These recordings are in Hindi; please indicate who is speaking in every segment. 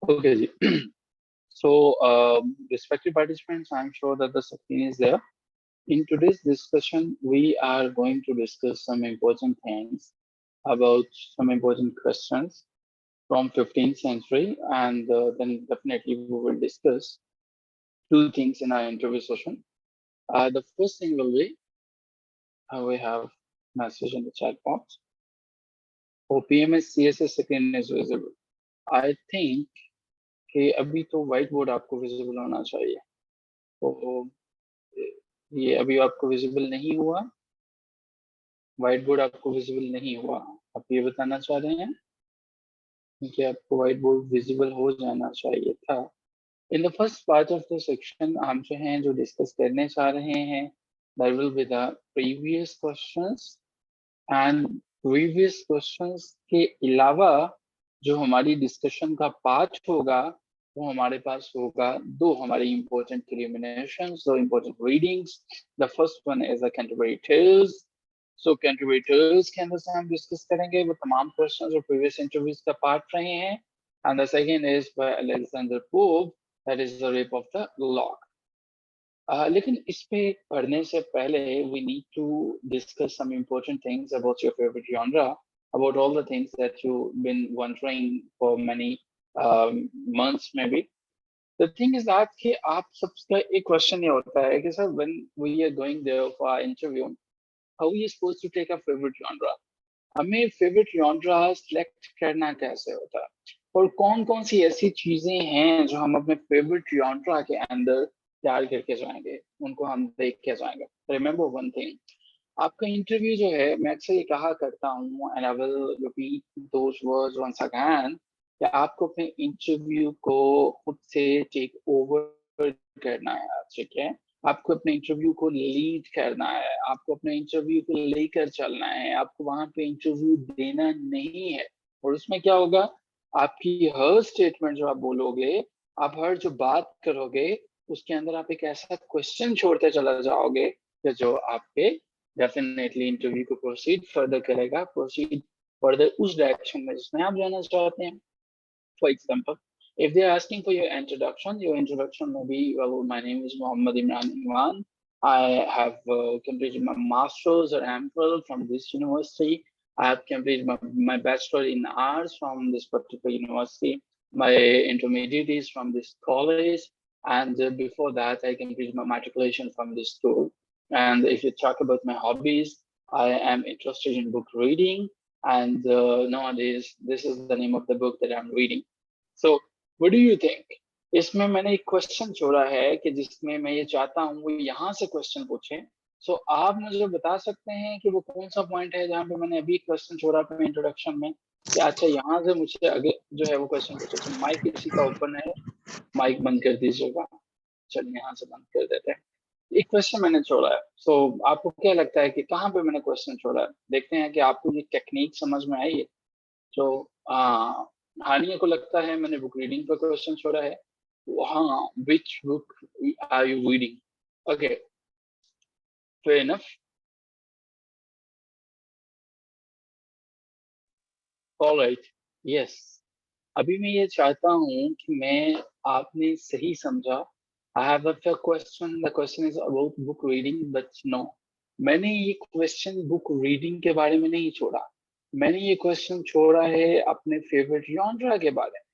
Speaker 1: Okay, ji. So, respected participants, I'm sure that the screen is there. In today's discussion, we are going to discuss some important things about some important questions from 15th century, and then definitely we will discuss two things in our interview session. The first thing will be we have message in the chat box. OPMS CSS screen is visible. I think कि अभी तो व्हाइट बोर्ड आपको विजिबल होना चाहिए, तो ये अभी आपको विजिबल नहीं हुआ, व्हाइट बोर्ड आपको विजिबल नहीं हुआ। आप ये बताना चाह रहे हैं कि आपको व्हाइट बोर्ड विजिबल हो जाना चाहिए था। In the first part of the section हम जो हैं जो डिस्कस करने चाह रहे हैं, that will be the previous questions, and previous questions के अलावा जो हमारी डिस्कशन का पार्ट होगा वो हमारे पास होगा दो हमारी इंपॉर्टेंट एलिमिनेशंस, दो important readings. The first one is the Canterbury Tales. So Canterbury Tales के अंदर से हम डिस्कस करेंगे वो तमाम क्वेश्चंस जो प्रीवियस इंटरव्यूज का पार्ट रहे हैं, and the second is by Alexander pope, that is the rape of the lock. लेकिन इस पे पढ़ने से पहले we need to discuss some important things about your favorite genre, about all the things that you've been wondering for many months maybe. The thing is that कि आप सबका एक क्वेश्चन ये होता है कि sir when we are going there for our interview, how we are supposed to take a favorite genre? हमें फेवरेट genre select करना कैसे होता है, और कौन कौन सी ऐसी चीजें हैं जो हम अपने फेवरेट genre के अंदर तैयार करके जाएंगे, उनको हम देख के जाएंगे। रिमेंबर वन थिंग, आपका इंटरव्यू जो है, मैं अक्सर ये कहा करता हूँ, and I will repeat those words once again, कि आपको अपने इंटरव्यू को खुद से टेक ओवर करना है, ठीक है। आपको अपने इंटरव्यू को लीड करना है, आपको अपने इंटरव्यू को लेकर चलना है, आपको वहां पे इंटरव्यू देना नहीं है। और उसमें क्या होगा, आपकी हर स्टेटमेंट जो आप बोलोगे, आप हर जो बात करोगे, उसके अंदर आप एक ऐसा क्वेश्चन छोड़ते चला जाओगे कि जो आपके डेफिनेटली इंटरव्यू को प्रोसीड फर्दर करेगा, प्रोसीड फर्दर उस डायरेक्शन में जिसमें आप जाना चाहते हैं। For example, if they're asking for your introduction may be, well, my name is Muhammad Imran Iman. I have completed my master's or MPhil from this university. I have completed my bachelor in arts from this particular university. My intermediate is from this college. And before that, I completed my matriculation from this school. And if you talk about my hobbies, I am interested in book reading. And nowadays, this is the name of the book that I'm reading. So, what do you think? इसमें मैंने एक क्वेश्चन छोड़ा है कि जिसमें मैं ये चाहता हूँ वो यहाँ से क्वेश्चन पूछे। सो आप मुझे बता सकते हैं कि वो कौन सा पॉइंट है जहाँ पे मैंने अभी क्वेश्चन छोड़ा अपने इंट्रोडक्शन में, कि अच्छा यहाँ से मुझे आगे जो है वो क्वेश्चन पूछे। तो माइक किसी का ओपन है, माइक बंद कर दीजिएगा। चलिए यहाँ से बंद कर देते हैं। एक क्वेश्चन मैंने छोड़ा है, सो आपको क्या लगता है कि कहाँ पे मैंने क्वेश्चन छोड़ा है? देखते हैं कि आपको ये टेक्निक समझ में आई है। तो हानिया को लगता है मैंने बुक रीडिंग पर क्वेश्चन छोड़ा है। हाँ, which book are you reading? Okay, fair enough. Alright, yes. अभी मैं ये चाहता हूँ कि मैं आपने सही समझा। I have a question. The question is about book reading, but no, मैंने ये क्वेश्चन बुक रीडिंग के बारे में नहीं छोड़ा। मैंने ये क्वेश्चन छोड़ा है अपने फेवरेट जॉनरा के बारे में।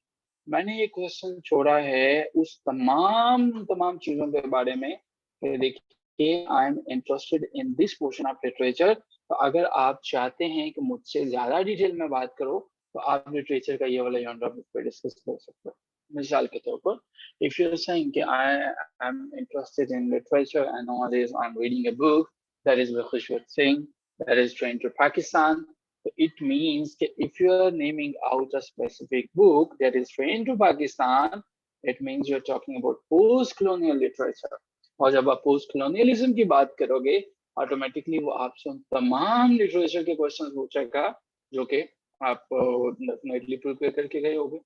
Speaker 1: मैंने ये क्वेश्चन छोड़ा है उस तमाम चीजों के बारे में। देखिए, I am interested in this portion of literature. तो अगर आप चाहते हैं कि मुझसे ज्यादा डिटेल में बात करो, तो आप लिटरेचर का ये वाला जॉनरा बुक पे डिस्कस कर सकते हो। मिसाल के तौर पर, if you're saying कि I am interested in literature and nowadays I'm reading a book that is by Khushwant Singh, that is Train to Pakistan. So it means that if you are naming out a specific book that is Train to Pakistan, it means you're talking about post-colonial literature. और जब आप post-colonialism की बात करोगे, ऑटोमेटिकली वो आपसे उन तमाम लिटरेचर के क्वेश्चंस पूछेगा जो कि आप डेफिनेटली प्रिपेयर करके गए होगे।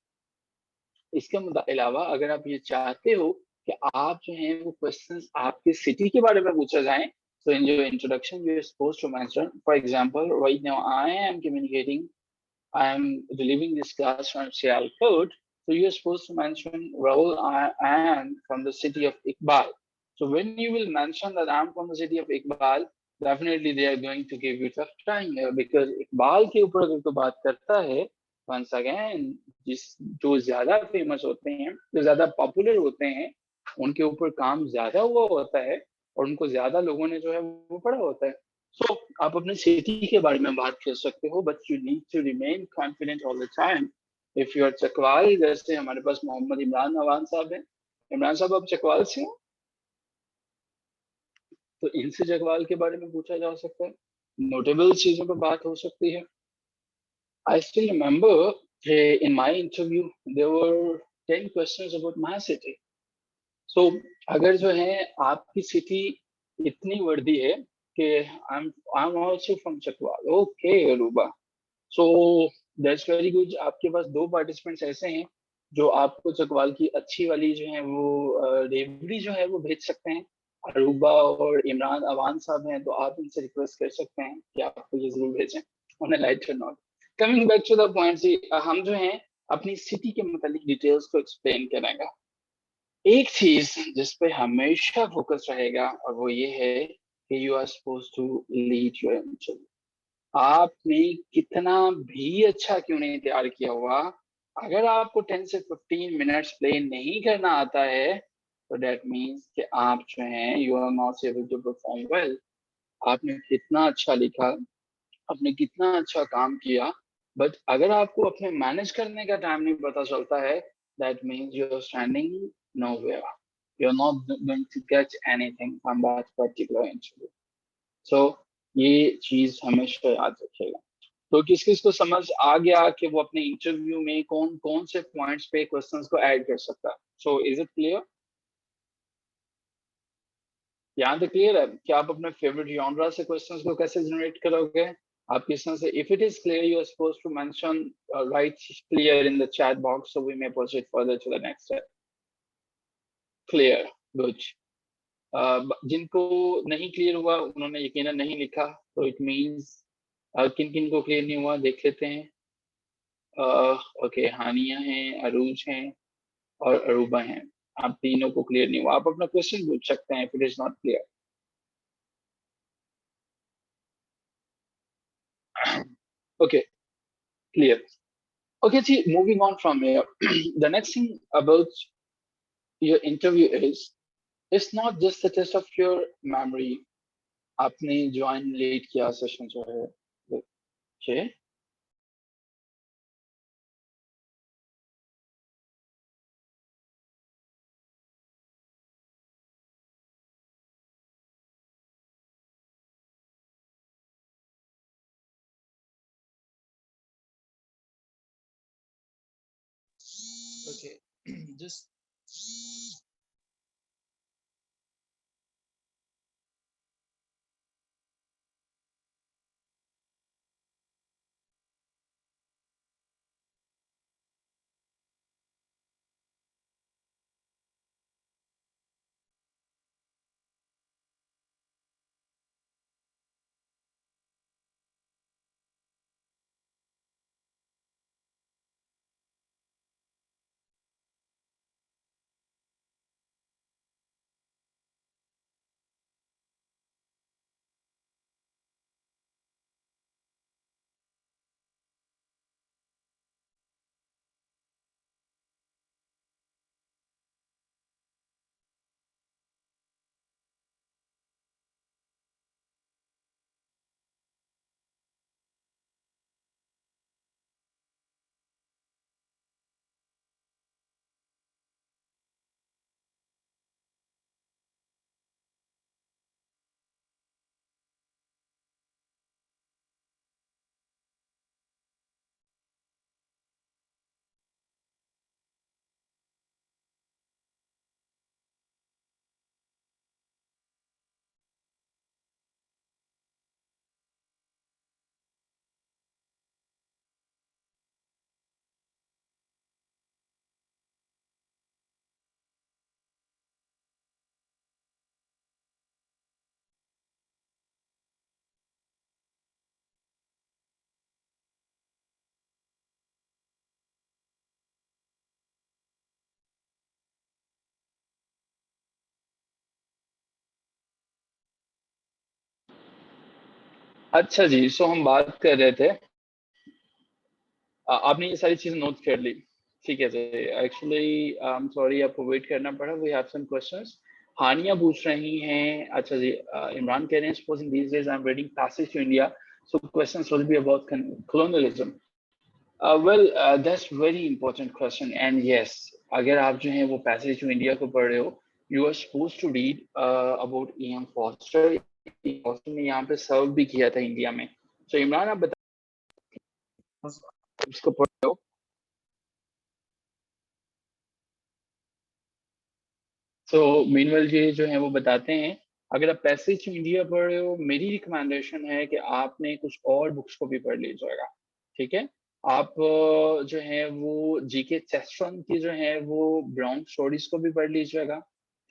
Speaker 1: इसके अलावा अगर आप ये चाहते हो कि आप जो हैं वो क्वेश्चंस आपके सिटी के बारे में पूछा जाए, so in your introduction you are supposed to mention, for example, right now I am delivering this class from Sialkot, So you're supposed to mention Rahul, I am from the city of Iqbal. So when you will mention that I'm from the city of Iqbal, definitely they are going to give you tough time here, because Iqbal के ऊपर अगर तो बात करता है, once again जिस जो ज्यादा फेमस होते हैं, जो ज्यादा पॉपुलर होते हैं, उनके ऊपर काम ज्यादा हुआ होता है और उनको ज्यादा लोगों ने जो है वो पढ़ा होता है. So आप अपने सिटी के बारे में बात कर सकते हो, but you need to remain confident all the time. If you are Chakwal, जैसे हमारे पास मोहम्मद इमरान अवान साहब हैं, इमरान साहब आप चकवाल से हो, तो इनसे चकवाल के बारे में पूछा जा सकता है, नोटेबल चीजों पर बात हो सकती है. I still remember in my interview there were 10 questions about my city. So अगर जो है आपकी सिटी इतनी वर्दी है कि I'm also from Chakwal. Okay रूबा. So that's very good. आपके पास दो पार्टिसिपेंट्स ऐसे हैं जो आपको चकवाल की अच्छी वाली जो है वो रेवड़ी जो है वो भेज सकते हैं. अरूबा और इमरान अवान साहब हैं, तो आप इनसे रिक्वेस्ट कर सकते हैं कि आपको ये जरूर भेजें on a lighter note. Coming back to the point, हम जो हैं अपनी सिटी के मतलब डिटेल्स को एक्सप्लेन करेंगे. एक चीज जिस पे हमेशा फोकस रहेगा और वो ये है कि you are suppose to lead your interview. आपने कितना भी अच्छा क्यों नहीं तैयार किया हुआ, अगर आपको 10 से 15 मिनट्स प्ले नहीं करना आता है, तो दैट मीन्स कि आप जो हैं you are not able to perform well. आपने कितना अच्छा लिखा, आपने कितना अच्छा काम किया, बट अगर आपको अपने मैनेज करने का टाइम नहीं पता चलता है, that means you are standing nowhere. You are not going to get anything from that particular interview. So ये चीज हमेशा याद रखिएगा. तो किस किस को समझ आ गया कि वो अपने इंटरव्यू में कौन कौन से पॉइंट्स पे क्वेश्चंस को ऐड कर सकता है? So is it clear? यहाँ तक क्लियर है कि आप अपने फेवरेट जॉनरा से क्वेश्चंस को कैसे जनरेट करोगे? आप किस तरह से, if it is clear you are supposed to mention right clear in the chat box so we may proceed further to the next step. Clear, good. जिनको नहीं क्लियर हुआ उन्होंने यकीनन नहीं लिखा, तो इट मींस किन किन को क्लियर नहीं हुआ देख लेते हैं. ओके, हानिया हैं, अरूज हैं और अरूबा हैं. आप तीनों को क्लियर नहीं हुआ, आप अपना क्वेश्चन पूछ सकते हैं if it is not clear. Okay, clear. Okay, see, moving on from here, the next thing about your interview is, it's not just the test of your memory. आपने ज्वाइन लेट किया सेशन जो है, okay. Okay, just अच्छा जी, सो हम बात कर रहे थे, आपने ये सारी चीजें नोट कर ली। ठीक है जी। एक्चुअली आई एम सॉरी, आपको वेट करना पड़ा। We have some questions. Hania पूछ रही हैं। अच्छा जी, इमरान कह रहे हैं supposing these days I am reading passage to India, so questions will be about colonialism. Well, that's very important question, and yes, अगर आप जो है वो पैसेज टू इंडिया को पढ़ रहे हो, you are suppose to read about E.M. Forster. Forster ने यहाँ पे सर्व भी किया था इंडिया में। तो इमरान, आप बताओ, उसको पढ़ रहे हो? तो मीनवेल जी जो है वो बताते हैं, अगर आप पैसेज टू इंडिया पढ़ रहे हो, मेरी रिकमेंडेशन है कि आपने कुछ और बुक्स को भी पढ़ लीजिएगा। ठीक है। आप जो है वो जीके चेस्टन की जो है वो ब्राउन स्टोरीज को भी पढ़ लीजिएगा।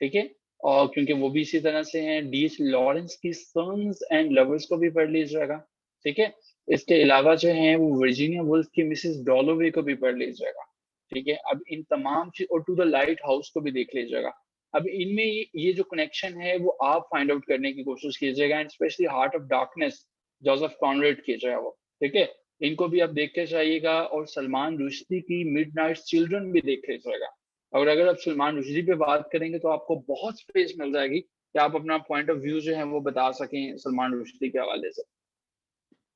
Speaker 1: ठीक है। और क्योंकि वो भी इसी तरह से हैं, डी एच लॉरेंस की सन्स एंड लवर्स को भी पढ़ लीजिएगा। ठीक है। इसके अलावा जो है वो वर्जीनिया वुल्फ की मिसेस डॉलोवे को भी पढ़ लीजिएगा। ठीक है। अब इन तमाम चीज, और टू द लाइट हाउस को भी देख लीजिएगा। अब इनमें ये जो कनेक्शन है वो आप फाइंड आउट करने की कोशिश कीजिएगा, and specially heart of darkness, Joseph Conrad की जो है वो। ठीक है। इनको भी आप देख के जाइएगा, और सलमान रुश्दी की मिडनाइट चिल्ड्रन भी देख लीजिएगा। और अगर आप सलमान रुश्दी पे बात करेंगे तो आपको बहुत स्पेस मिल जाएगी कि आप अपना पॉइंट ऑफ व्यू जो है वो बता सकें सलमान रुश्दी के हवाले से।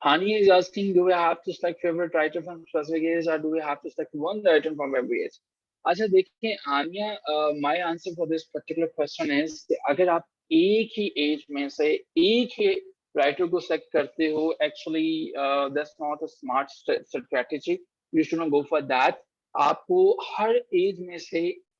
Speaker 1: Hani is asking, do we have to select favorite writer from specific age, or do we have to select one writer from every age? अच्छा देखिए हानिया, my answer for this particular question is कि अगर आप एक ही एज में से एक ही राइटर को सेलेक्ट करते हो, actually that's not a smart strategy. You should not go for that. आपको हर एज में से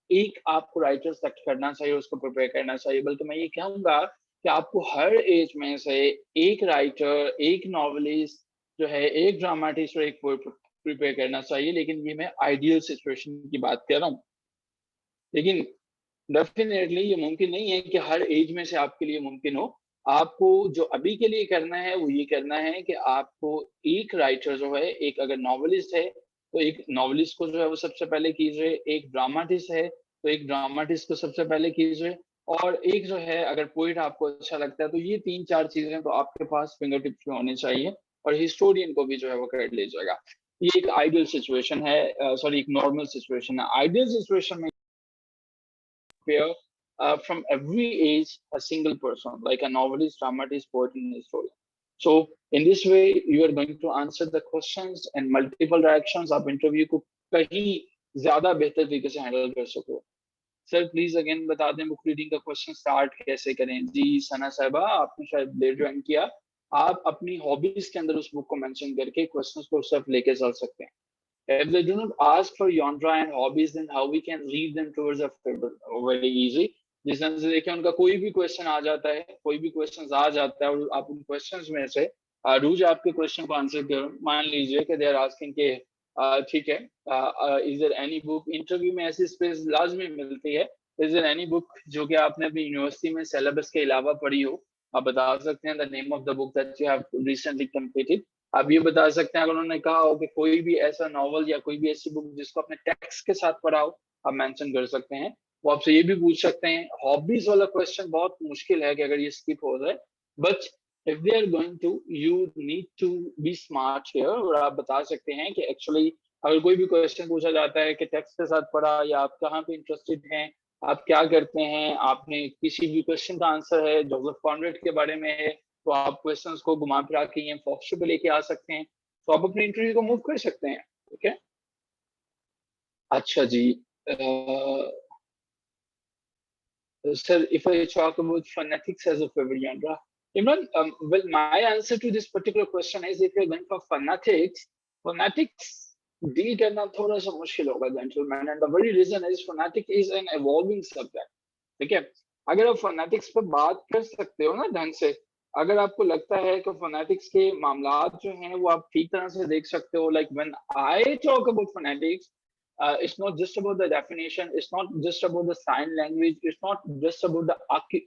Speaker 1: एक आपको राइटर सेलेक्ट करना चाहिए, उसको प्रिपेयर करना चाहिए। बल्कि मैं ये कहूंगा कि आपको हर एज में से एक राइटर, एक नॉवलिस्ट जो है, एक ड्रामाटिस्ट और एक पोएट प्रिपेयर करना चाहिए। लेकिन ये मैं आइडियल सिचुएशन की बात कर रहा हूँ। लेकिन डेफिनेटली ये मुमकिन नहीं है कि हर एज में से आपके लिए मुमकिन हो। आपको जो अभी के लिए करना है वो ये करना है कि आपको एक राइटर जो है, एक अगर नॉवलिस्ट है तो एक नॉवलिस्ट को जो है वो सबसे पहले कीजिए, एक ड्रामाटिस्ट है तो एक ड्रामाटिस्ट को सबसे पहले कीजिए, और एक जो है अगर पोइट आपको अच्छा लगता है, तो ये तीन चार चीजें तो आपके पास फिंगर टिप्स में होनी चाहिए। और हिस्टोरियन को भी जो है वो कर लीजिएगा। ये एक आइडियल सिचुएशन है, सॉरी एक नॉर्मल सिचुएशन है। आइडियल सिचुएशन में where from every age a single person, like a novelist, dramatist, poet, and historian. So in this way, you are going to answer the questions and multiple reactions. आप इंटरव्यू को कहीं ज्यादा बेहतर तरीके से हैंडल कर सको। सर प्लीज अगेन बता दें बुक रीडिंग का क्वेश्चन स्टार्ट कैसे करें। जी सना साहबा, आपने शायद लेट ज्वाइन किया। आप अपनी हॉबीज के अंदर उस बुक को मेंशन करके क्वेश्चंस को सिर्फ लेके चल सकते हैं। If they do not ask for genre and hobbies, then how we can lead them towards a favor? Very easy. जिस तरह से देखिए उनका कोई भी क्वेश्चन आ जाता है, कोई भी क्वेश्चन आ जाता है, और आप उन क्वेश्चंस में से रोज आपके क्वेश्चन को आंसर करो। मान लीजिए कि दे आर आस्किंग के ठीक है, is there any book, interview में ऐसी स्पेस लाजमी मिलती है, इज देयर एनी बुक जो कि आपने अपनी यूनिवर्सिटी में सिलेबस के अलावा पढ़ी हो? आप बता सकते हैं the name of the book that you have recently completed. आप ये बता सकते हैं अगर उन्होंने कहा हो कि कोई भी ऐसा नॉवल या कोई भी ऐसी बुक जिसको अपने टेक्स्ट के साथ पढ़ा हो, आप मेंशन कर सकते हैं। वो आपसे ये भी पूछ सकते हैं। हॉबीज वाला क्वेश्चन बहुत मुश्किल है कि अगर ये स्किप हो जाए, but if they are going to, you need to be smart here, और आप बता सकते हैं कि एक्चुअली अगर कोई भी क्वेश्चन पूछा जाता है कि टेक्स्ट के साथ पढ़ा, या आप कहाँ पे इंटरेस्टेड हैं, आप क्या करते हैं, आपने किसी भी क्वेश्चन का आंसर है जोसेफ कॉनरेड के बारे में है, तो आप क्वेश्चंस को घुमा फिरा के ये फॉक्स पे लेके आ सकते हैं, तो आप अपने इंटरव्यू को मूव कर सकते हैं। ठीक है। अच्छा जी, sir, if I talk about phonetics as a favorite genre, Imran, well, my answer to this particular question is if you're going for phonetics, phonetics deal करना थोड़ा सा मुश्किल होगा gentleman, and the very reason is phonetic is an evolving subject. ठीक है। अगर आप फोनेटिक्स पर बात कर सकते हो ना ढंग से, अगर आपको लगता है कि फोनेटिक्स के मामलात जो हैं वो आप ठीक तरह से देख सकते हो, like when I talk about phonetics, it's not just about the definition, it's not just about the sign language, it's not just about the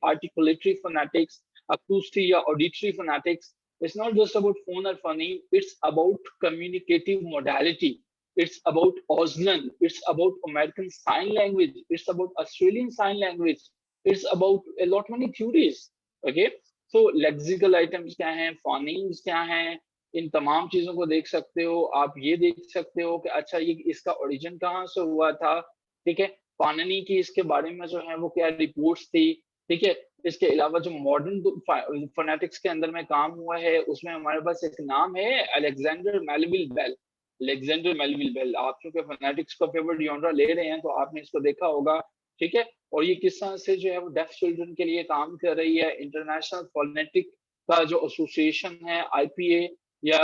Speaker 1: articulatory phonetics, acoustic or auditory phonetics, it's not just about phone or phoneme, it's about communicative modality, it's about Auslan, it's about American Sign Language, it's about Australian Sign Language, it's about a lot many theories. Okay. तो लेक्सिकल आइटम्स क्या हैं, फोनीम्स क्या हैं, इन तमाम चीजों को देख सकते हो। आप ये देख सकते हो कि अच्छा ये इसका ओरिजिन कहाँ से हुआ था, ठीक है। पाणिनि की इसके बारे में जो है वो क्या रिपोर्ट्स थी, ठीक है। इसके अलावा जो मॉडर्न फोनेटिक्स के अंदर में काम हुआ है उसमें हमारे पास एक नाम है Alexander Melville Bell. Alexander Melville Bell, आप चूंकि फोनेटिक्स का फेवरेट जॉनरा ले रहे हैं तो आपने इसको देखा होगा, ठीक है। और ये किस तरह से जो है वो डेफ चिल्ड्रन के लिए काम कर रही है। इंटरनेशनल फोनेटिक का जो एसोसिएशन है आईपीए या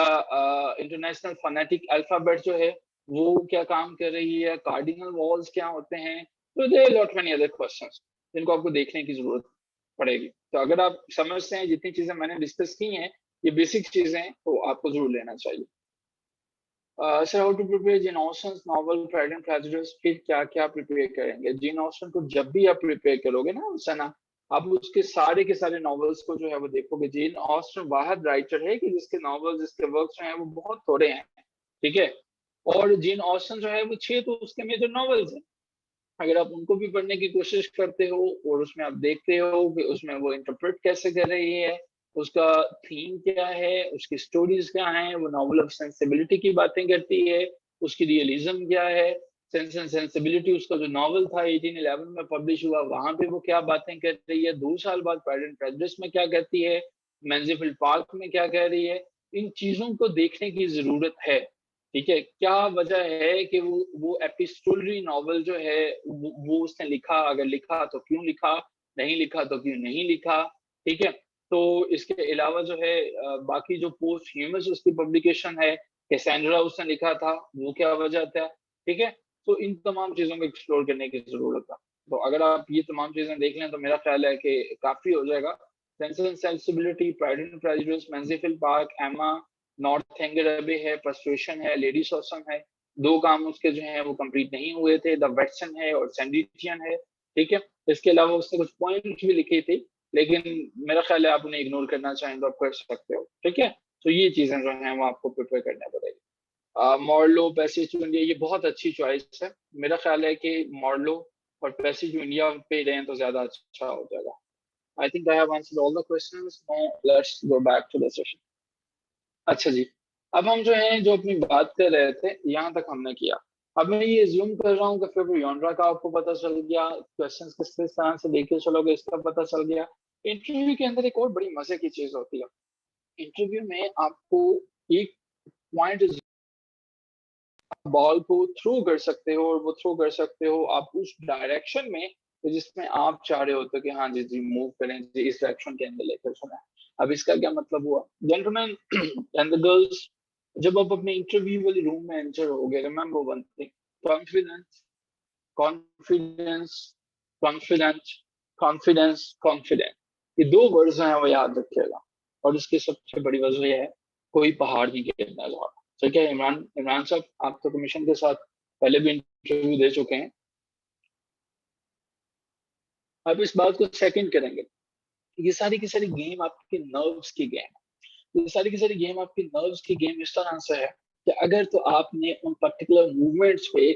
Speaker 1: इंटरनेशनल फोनेटिक अल्फाबेट जो है वो क्या काम कर रही है, कार्डिनल वॉल्स क्या होते हैं। तो दे लॉट मेनी अदर क्वेश्चंस जिनको आपको देखने की जरूरत पड़ेगी। तो अगर आप समझते हैं जितनी चीजें मैंने डिस्कस की हैं ये बेसिक चीजें हैं तो आपको जरूर लेना चाहिए। Sir how to prepare Jane Austen novel Pride and Prejudice, फिर क्या क्या प्रिपेयर करेंगे जेन ऑस्टन को। जब भी आप प्रिपेयर करोगे ना सना, आप उसके सारे के सारे नॉवेल्स को जो है वो देखोगे। जेन ऑस्टन वाहिद राइटर है कि जिसके नॉवेल्स, जिसके वर्क्स जो हैं वो बहुत थोड़े हैं, ठीक है। और जेन ऑस्टन जो है वो 6 तो उसके मेजर नॉवेल्स हैं। अगर आप उनको भी पढ़ने की कोशिश करते हो और उसमें आप देखते हो कि उसमें वो इंटरप्रेट कैसे कर रही है, उसका थीम क्या है, उसकी स्टोरीज क्या है, वो नॉवल ऑफ सेंसिबिलिटी की बातें करती है, उसकी रियलिज्म क्या है। सेंस एंड सेंसिबिलिटी उसका जो नॉवल था 1811 में पब्लिश हुआ, वहां पे वो क्या बातें कर रही है, 2 साल बाद प्राइड एंड प्रेजुडिस में क्या कहती है, मैनजीफील्ड पार्क में क्या कह रही है। इन चीजों को देखने की जरूरत है, ठीक है। क्या वजह है कि वो एपिस्टोलरी नॉवल जो है वो उसने लिखा, अगर लिखा तो क्यों लिखा, नहीं लिखा तो क्यों नहीं लिखा, ठीक है। तो इसके अलावा जो है बाकी जो पोस्ट ह्यूमस उसकी पब्लिकेशन है, कैसेंड्रा उसने लिखा था, वो क्या वजह था, ठीक है। तो इन तमाम चीजों को एक्सप्लोर करने की जरूरत है। तो अगर आप ये तमाम चीजें देख लें तो मेरा ख्याल है कि काफी हो जाएगा। Sense and Sensibility, Pride and Prejudice, Mansfield Park, Emma, Northanger Abbey है, पर्सुएशन है, लेडी सॉसम है। 2 काम उसके जो हैं वो कंप्लीट नहीं हुए थे, द वेटसन है और सेंडिटियन है, ठीक है। इसके अलावा उसने कुछ पॉइंट भी लिखे थे, लेकिन मेरा ख्याल है आप उन्हें इग्नोर करना चाहें तो आप कर सकते हो, ठीक है। तो ये चीजें जो हैं वो आपको प्रिपेयर करना पड़ेगी। मॉर्लो, पैसेज टू इंडिया, ये बहुत अच्छी चॉइस है। मेरा ख्याल है कि मॉर्लो और पैसेज टू इंडिया पे रहें तो ज्यादा अच्छा हो जाएगा। I think I have answered all the questions. Now let's go back to the session. अच्छा जी, अब हम जो है जो अपनी बात कर रहे थे यहाँ तक हमने किया। अब मैं ये ज्यूम कर रहा हूँ कि फिर यॉनरा का आपको पता चल गया, क्वेश्चंस किस किस तरह से लेके चलोगे इसका पता चल गया। इंटरव्यू के अंदर एक और बड़ी मजे की चीज होती है। इंटरव्यू में आपको एक पॉइंट बॉल को थ्रो कर सकते हो, और वो थ्रो कर सकते हो आप उस डायरेक्शन में जिसमें आप चाह रहे होते हो कि हाँ जी जी मूव करें जी, इस डायरेक्शन के अंदर लेकर चलें। अब इसका क्या मतलब हुआ, जेंटलमैन एंड द गर्ल्स, जब आप अपने इंटरव्यू वाली रूम में एंटर होगे, remember one thing, confidence, confidence, confidence, confidence, confidence, ये 2 वर्ड्स हैं वो याद रखिएगा। और इसकी सबसे बड़ी वजह यह है, कोई पहाड़ नहीं गिरने वाला। ठीक है इमरान, इमरान साहब आप तो कमीशन के साथ पहले भी इंटरव्यू दे चुके हैं, आप इस बात को सेकंड करेंगे। ये सारी की सारी गेम आपके नर्व्स की गेम है। ये सारी की सारी गेम आपकी नर्व्स की गेम इस तरह से है कि अगर तो आपने उन पर्टिकुलर मूवमेंट्स पे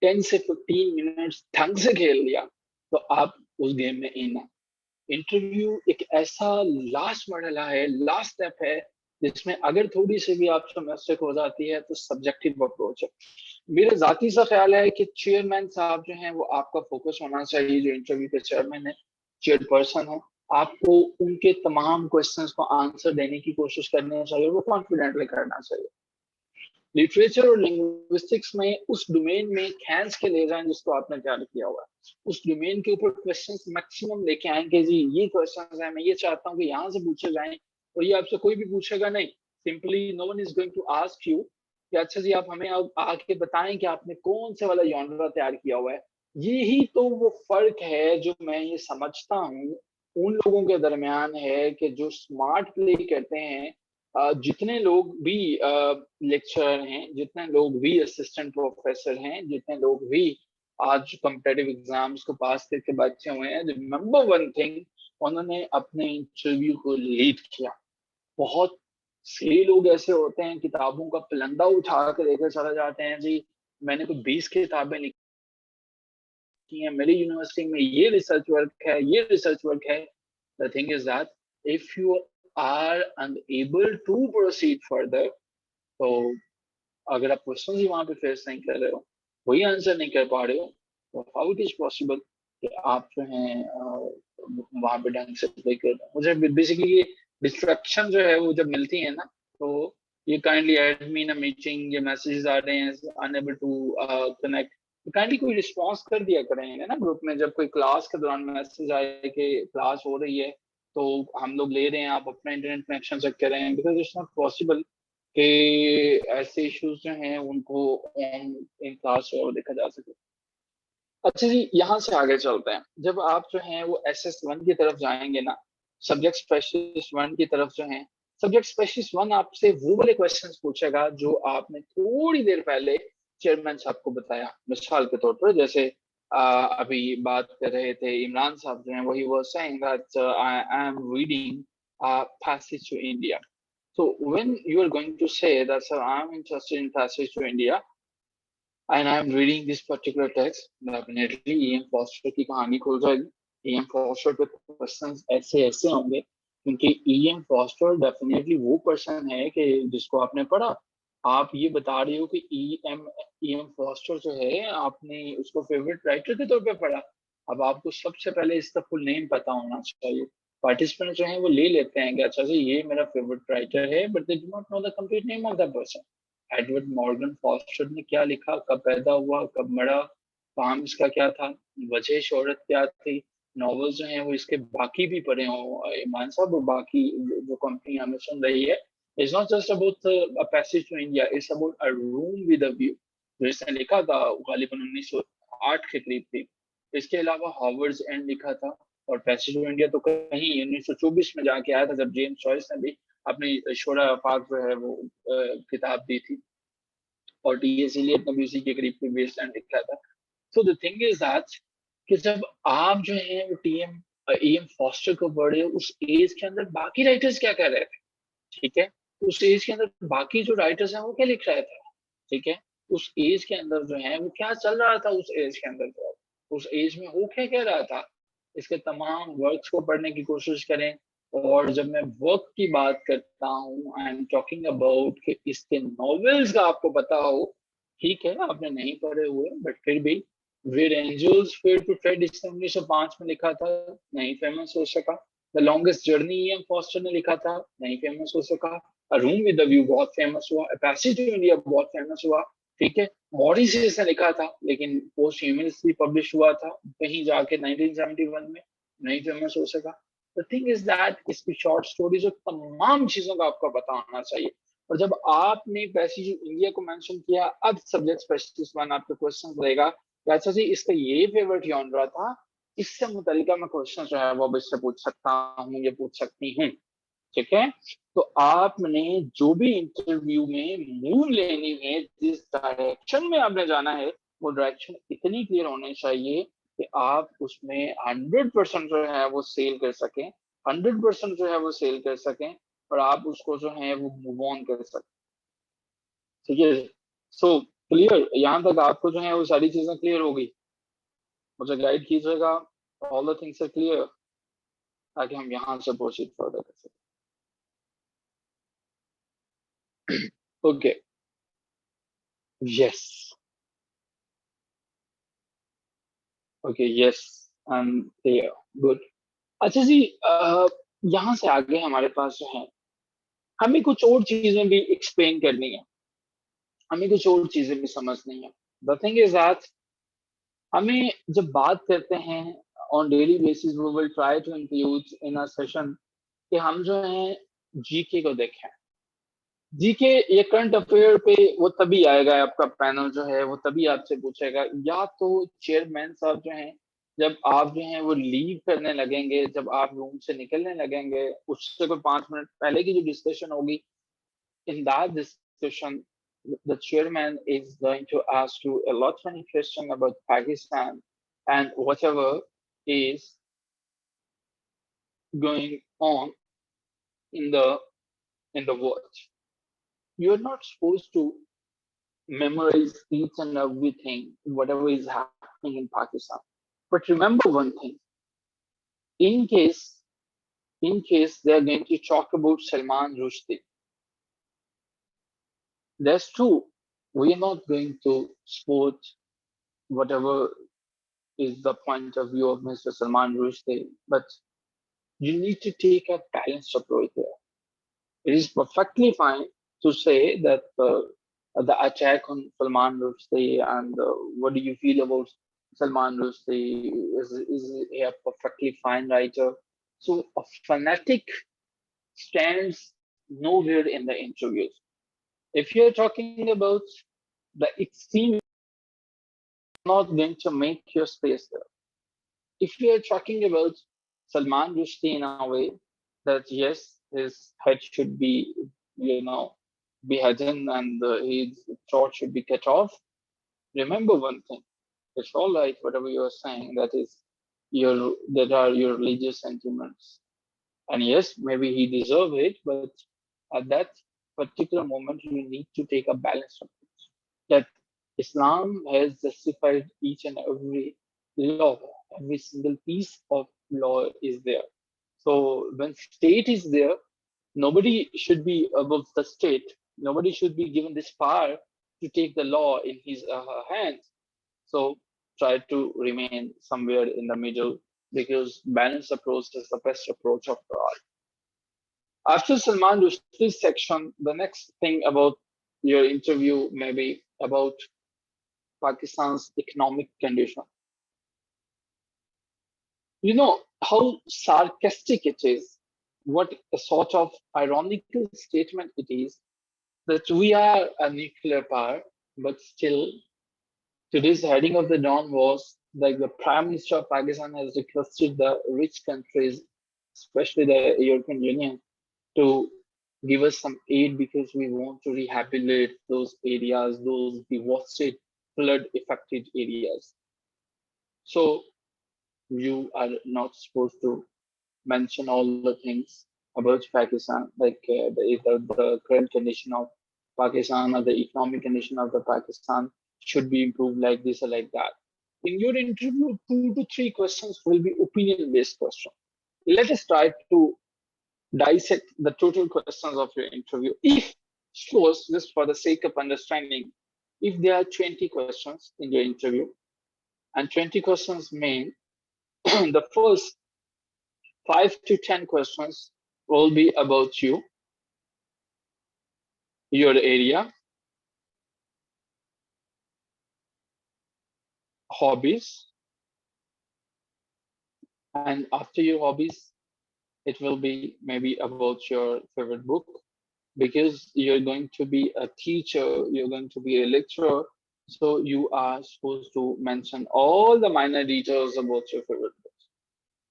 Speaker 1: 10 से 15 मिनट्स ढंग से खेल लिया तो आप उस गेम में इन है। इंटरव्यू एक ऐसा लास्ट मरहला है, लास्ट स्टेप है, जिसमें अगर थोड़ी सी भी आपसे मिस्टेक हो जाती है तो सब्जेक्टिव अप्रोच है। मेरा जाती सा ख्याल है कि चेयरमैन साहब जो हैं वो आपका फोकस होना चाहिए, जो इंटरव्यू के चेयरमैन है, चेयरपर्सन है। आपको उनके तमाम क्वेश्चंस को आंसर देने की कोशिश करनी चाहिए, वो कॉन्फिडेंटली करना चाहिए। लिटरेचर और लिंग्विस्टिक्स में उस डोमेन में खींच के ले जाएं जिसको आपने तैयार किया हुआ है। उस डोमेन के ऊपर क्वेश्चंस मैक्सिमम लेके आएंगे जी, ये क्वेश्चंस है, मैं ये चाहता हूँ कि यहाँ से पूछे जाएं, और ये आपसे कोई भी पूछेगा नहीं। Simply no one is going to ask you कि अच्छा जी आप हमें आके बताएं कि आपने कौन से वाला जॉनरा तैयार किया हुआ है। ये ही तो वो फर्क है जो मैं ये समझता हूँ उन लोगों के दरमियान है कि जो स्मार्ट प्ले करते हैं। जितने लोग भी लेक्चरर हैं, जितने लोग भी असिस्टेंट प्रोफेसर हैं, जितने लोग भी आज कॉम्पिटेटिव एग्जाम्स को पास करके बच्चे हुए हैं, रिमेंबर वन थिंग, उन्होंने अपने इंटरव्यू को लीड किया। बहुत से लोग ऐसे होते हैं किताबों का पलंदा उठा कर लेकर चले जाते हैं जी, मैंने को 20 किताबें लिखी हैं, मेरी यूनिवर्सिटी में ये रिसर्च वर्क है, ये रिसर्च वर्क है। The thing is that if you are unable to proceed further, तो अगर आप क्वेश्चन ही वहां पे फेस नहीं कर रहे हो, वही आंसर नहीं कर पा रहे हो, तो हाउ इट इज पॉसिबल कि आप जो है वहां पे ढंग से प्ले कर रहे हो। मुझे बेसिकली ये डिस्ट्रक्शन जो है वो जब मिलती है ना, तो ये kindly add me in a meeting, ये मैसेजेस आ रहे हैं अनएबल टू कनेक्ट, तो काइंडली कोई रिस्पॉन्स कर दिया करेंगे ना ग्रुप में, जब कोई क्लास के दौरान मैसेज आए कि क्लास हो रही है तो हम लोग ले रहे हैं, आप अपना इंटरनेट कनेक्शन चेक करें, बिकॉज इट्स नॉट पॉसिबल कि ऐसे इश्यूज जो हैं उनको इन क्लास और देखा जा सके। अच्छा जी, यहाँ से आगे चलते हैं। जब आप जो हैं वो SS1 की तरफ जाएंगे ना, सब्जेक्ट स्पेशलिस्ट 1 की तरफ जो है, सब्जेक्ट स्पेशलिस्ट 1 आपसे वो वाले क्वेश्चंस पूछेगा जो आपने थोड़ी देर पहले चेयरमैन साहब को बताया। मिसाल के तौर पर जैसे अभी बात कर रहे थे इमरान साहब जो हैं, वही वो saying that I am reading passage to India. So when you are going to say that, sir, I'm interested in passage to India and I'm reading this particular text, definitely E.M. Foster की कहानी खुल जाएगी। E.M. Foster पे क्वेश्चंस ऐसे ऐसे होंगे, क्योंकि E.M. Foster डेफिनेटली वो पर्सन है कि जिसको आपने पढ़ा। आप ये बता रहे हो कि E.M. Foster जो है आपने उसको फेवरेट राइटर के तौर पे पढ़ा। अब आपको सबसे पहले इसका फुल नेम पता होना चाहिए। पार्टिसिपेंट जो है वो ले लेते हैं कि अच्छा जी ये मेरा फेवरेट राइटर है, but they do not know the complete name of the person. Edward Morgan foster ने क्या लिखा, कब पैदा हुआ, कब मरा, काम इसका क्या था, वजह शोहरत क्या थी, नॉवेल्स जो हैं वो इसके बाकी भी पढ़े हो ईमान साहब, और बाकी जो कंपनी हमें सुन रही है, it's not just about a passage to India, it's about a room with a view, जो इसने लिखा था गालिबन 1908 के करीब थी। इसके अलावा हॉवर्ड्स एंड लिखा था, और पैसेज टू इंडिया तो कहीं 1924 में जाके आया था, जब जेम्स जॉयस ने भी अपनी शोरा आफाक जो है वो किताब दी थी, और टीएस इलियट ने भी उसी के करीब वेस्टलैंड लिखा था। So the thing is that कि जब आप जो है वो ईएम फॉस्टर को पढ़े, उस एज के अंदर बाकी राइटर्स क्या कह रहे थे, ठीक है, उस एज के अंदर बाकी जो राइटर्स हैं वो क्या लिख रहे थे, ठीक है, उस एज के अंदर जो है वो क्या चल रहा था, उस एज के अंदर जो उस एज में वो क्या कह रहा था, इसके तमाम वर्क्स को पढ़ने की कोशिश करें। और जब मैं वर्क की बात करता हूँ, आई एम टॉकिंग अबाउट कि इसके नॉवेल्स का आपको पता हो, ठीक है आपने नहीं पढ़े हुए, बट फिर भी where angels fear to trade इसने 1905 में लिखा था, नहीं फेमस हो सका। The longest journey E M Forster ने लिखा था, नहीं फेमस हो सका। A room with the view बहुत फेमस हुआ, अ पैसेज टू इंडिया बहुत फेमस हुआ, ठीक है। मॉरिस ने लिखा था, लेकिन पोस्ट ह्यूमनिस्ट्री पब्लिश हुआ था कहीं जाके 1971 में, नहीं फेमस हो सका। द थिंग इज दैट इसकी शॉर्ट स्टोरीज और तमाम चीजों का आपको पता होना चाहिए। और जब आपने पैसेज इंडिया को मेंशन किया, अब सब्जेक्ट स्पेशलिस्ट 1 आपका क्वेश्चन रहेगा कि अच्छा जी इसका ये फेवरेट जॉनरा था, इससे मुतल्लिका मैं क्वेश्चन जो है वो अब इससे पूछ सकता हूँ, ये पूछ सकती हूँ, ठीक है। तो आपने जो भी इंटरव्यू में मूव लेनी है, जिस डायरेक्शन में आपने जाना है, वो डायरेक्शन इतनी क्लियर होनी चाहिए कि आप उसमें 100% जो है वो सेल कर सकें, 100% जो है वो सेल कर सकें, और आप उसको जो है वो मूव ऑन कर सकें, ठीक है। सो क्लियर, यहाँ तक आपको जो है वो सारी चीजें क्लियर होगी, मुझे गाइड कीजिएगा, all the things are clear, ताकि हम यहाँ से प्रोसीड फर्दर कर सकें। Okay, yes, okay, yes, and clear, good. अच्छा जी, यहाँ से आगे हमारे पास जो है, हमें कुछ और चीजें भी एक्सप्लेन करनी है, हमें कुछ और चीजें भी समझनी है। द थिंग इज दैट हमें जब बात करते हैं on daily basis, we will try to include in a session कि हम जो है जीके को देखें। जीके ये करंट अफेयर पे वो तभी आएगा, आपका पैनल जो है वो तभी आपसे पूछेगा, या तो चेयरमैन साहब जो हैं जब आप जो हैं वो लीव करने लगेंगे, जब आप रूम से निकलने लगेंगे, उससे कोई 5 मिनट पहले की जो डिस्कशन होगी, in that discussion the chairman is going to ask you a lot many questions about Pakistan and whatever is going on in the world. You're not supposed to memorize each and everything, whatever is happening in Pakistan. But remember one thing, in case in case they are going to talk about Salman Rushdie. That's true. We are not going to support whatever is the point of view of Mr. Salman Rushdie, but you need to take a balanced approach there. It is perfectly fine to say that the attack on Salman Rushdie and what do you feel about Salman Rushdie? Is he a perfectly fine writer? So a fanatic stands nowhere in the interviews. If you're talking about the extreme, not going to make your space there. If we are talking about Salman Rushdie in a way that yes, his head should be, beheaded and his throat should be cut off. Remember one thing: it's all right, whatever you are saying. That are your religious sentiments, and yes, maybe he deserves it, but at that particular moment, you need to take a balanced approach. That Islam has justified each and every law, every single piece of law is there. So when state is there, nobody should be above the state. Nobody should be given this power to take the law in his or her hands. So try to remain somewhere in the middle because balanced approach is the best approach of all. After Salman Rushdie's section, the next thing about your interview may be about Pakistan's economic condition. You know how sarcastic it is, what a sort of ironical statement it is that we are a nuclear power, but still today's heading of the Dawn was like the Prime Minister of Pakistan has requested the rich countries, especially the European Union, to give us some aid because we want to rehabilitate those areas, those devastated, flood affected areas. So you are not supposed to mention all the things about Pakistan, like the current condition of Pakistan or the economic condition of the Pakistan should be improved like this or like that. In your interview, 2 to 3 questions will be opinion-based questions. Let us try to dissect the total questions of your interview. If, suppose, just for the sake of understanding, if there are 20 questions in your interview, and 20 questions mean the first 5 to 10 questions will be about you, your area, hobbies, and after your hobbies, it will be maybe about your favorite book because you're going to be a teacher, you're going to be a lecturer, so you are supposed to mention all the minor details about your favorite books.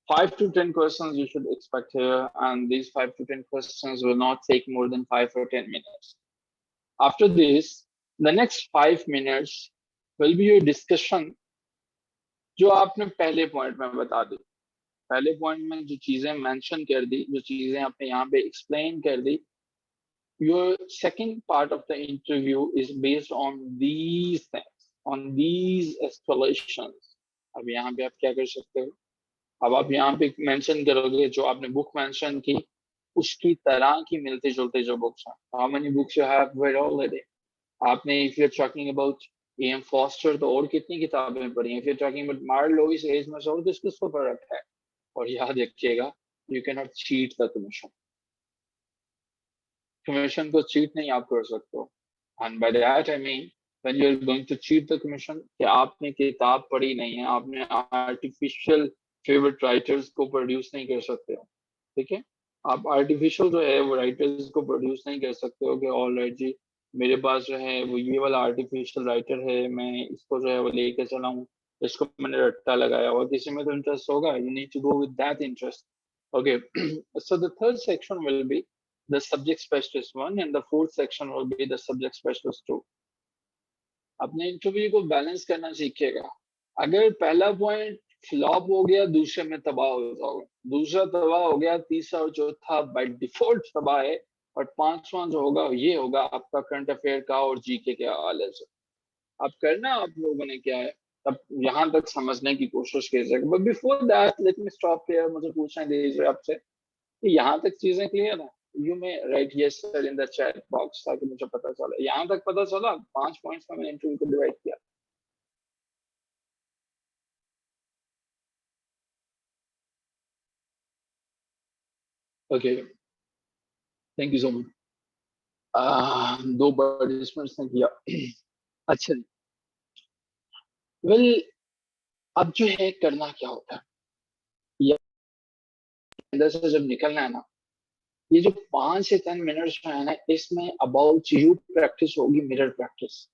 Speaker 1: 5 to 10 questions you should expect here, and these 5 to 10 questions will not take more than 5 or 10 minutes. After this, the next 5 minutes will be your discussion जो आपने पहले पॉइंट में बता दी, पहले पॉइंट में जो चीजें मेंशन कर दी, जो चीजें आपने यहाँ पे एक्सप्लेन कर दी, your second part of the interview is based on these things, on these explanations. अब यहाँ पे आप क्या कर सकते हो? अब आप यहाँ पे मेंशन करोगे जो आपने बुक मेंशन की उसकी तरह की मिलते जुलते जो बुक्स हैं. How many books you have read already? आपने if you're talking about A.M. Foster तो और कितनी किताबें पढ़ी हैं? If you're talking about Mark Lewis, age में और किसको पढ़ रखा है? और याद रखिएगा, you cannot cheat the commission. Commission को cheat नहीं आप कर सकते हो. And by that I mean when you're going to cheat the commission कि आपने किताब पढ़ी नहीं है, आपने artificial favorite writers को produce नहीं कर सकते हो. ठीक है? आप artificial जो है वो writers को produce नहीं कर सकते हो कि all right जी मेरे पास जो है वो ये वाला artificial writer है, मैं इसको जो है वो लेके चला हूँ, इसको मैंने रट्टा लगाया और किसी में तो interest होगा. You need to go with that interest. Okay. So the third section will be the subject specialist 1 and the fourth section will be the subject specialist 2. अपने इंटरव्यू को बैलेंस करना सीखिएगा. अगर पहला पॉइंट फ्लॉप हो गया, दूसरे में तबाह हो जाओगे, दूसरा तबाह हो गया, तीसरा और चौथा बाय डिफॉल्ट तबाह है, और पांचवा जो होगा ये होगा आपका करंट अफेयर का और जीके के हवाले से. अब करना आप लोगों ने क्या है, अब यहाँ तक समझने की कोशिश कीजिएगा. But before that let me stop here. मुझे पूछना दीजिए आपसे यहाँ तक चीजें क्लियर है? You may right yes sir in the chat box ताकि मुझे पता चले। यहाँ तक पता चला? 5 पॉइंट्स में मैंने इंटरव्यू को डिवाइड किया। Okay, thank you so much. 2 participants ने किया। अच्छा, वेल अब जो है करना क्या होता है, ये अंदर से जब निकलना है ना, ये जो 5 से 10 मिनट्स जो है ना, इसमें अबाउट यू प्रैक्टिस होगी, mirror practice.